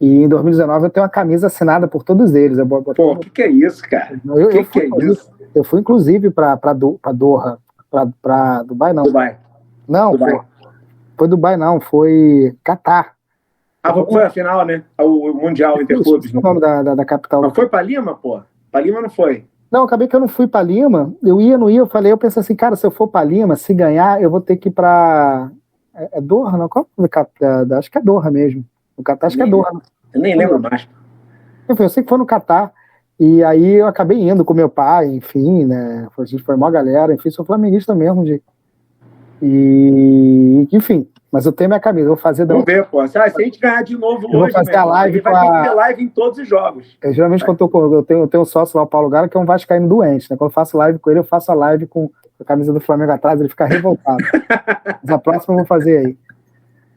e em 2019 eu tenho uma camisa assinada por todos eles. Pô, o que é isso, cara? Eu fui inclusive para Doha, para Dubai, não. Dubai. Não, Dubai. Foi Dubai, não, foi Catar. Foi a final, né? O Mundial Interclubes. O nome da capital. Mas foi para Lima, pô? Para Lima não foi. Não, acabei que eu não fui para Lima. Eu não ia. Eu pensei assim, cara, se eu for para Lima, se ganhar, eu vou ter que ir para... É Doha, não? Qual é? Acho que é Doha mesmo. No Catar, acho que é Doha. Eu nem lembro mais. Eu sei que foi no Catar. E aí eu acabei indo com meu pai, enfim, né? A gente foi uma galera, enfim, sou flamenguista mesmo. Enfim, mas eu tenho minha camisa, vou fazer... Vamos ver, pô. Se a gente ganhar de novo hoje, vou fazer a live vai ter que ter live em todos os jogos. Geralmente, quando eu tenho um sócio lá, o Paulo Gara, que é um vascaíno doente, né? Quando eu faço live com ele, eu faço a live com a camisa do Flamengo atrás, ele fica revoltado. Mas a próxima eu vou fazer aí.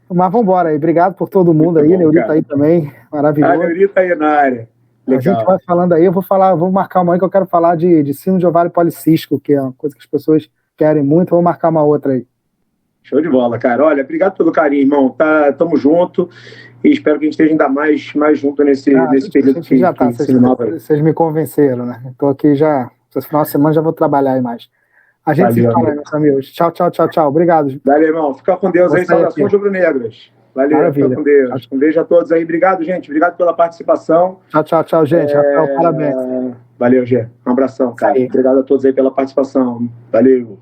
Mas vamos embora aí. Obrigado por todo mundo aí. Neurita aí também, maravilhoso. A Neurita aí na área. Legal. A gente vai falando aí, vou marcar uma aí que eu quero falar de síndrome de ovário policístico, que é uma coisa que as pessoas querem muito. Vou marcar uma outra aí. Show de bola, cara. Olha, obrigado pelo carinho, irmão. Tamo junto e espero que a gente esteja ainda mais junto nesse período que já tá. Vocês me convenceram, né? Estou aqui já. Esse final de semana já vou trabalhar aí mais. A gente se fala aí, meus amigos. Tchau. Obrigado. Valeu, irmão. Fica com Deus aí. Saudações rubro-negras. Valeu, maravilha. Fica com Deus. Um beijo a todos aí. Obrigado, gente. Obrigado pela participação. Tchau, gente. Rafael, parabéns. Valeu, Gê. Um abração, cara. Obrigado a todos aí pela participação. Valeu.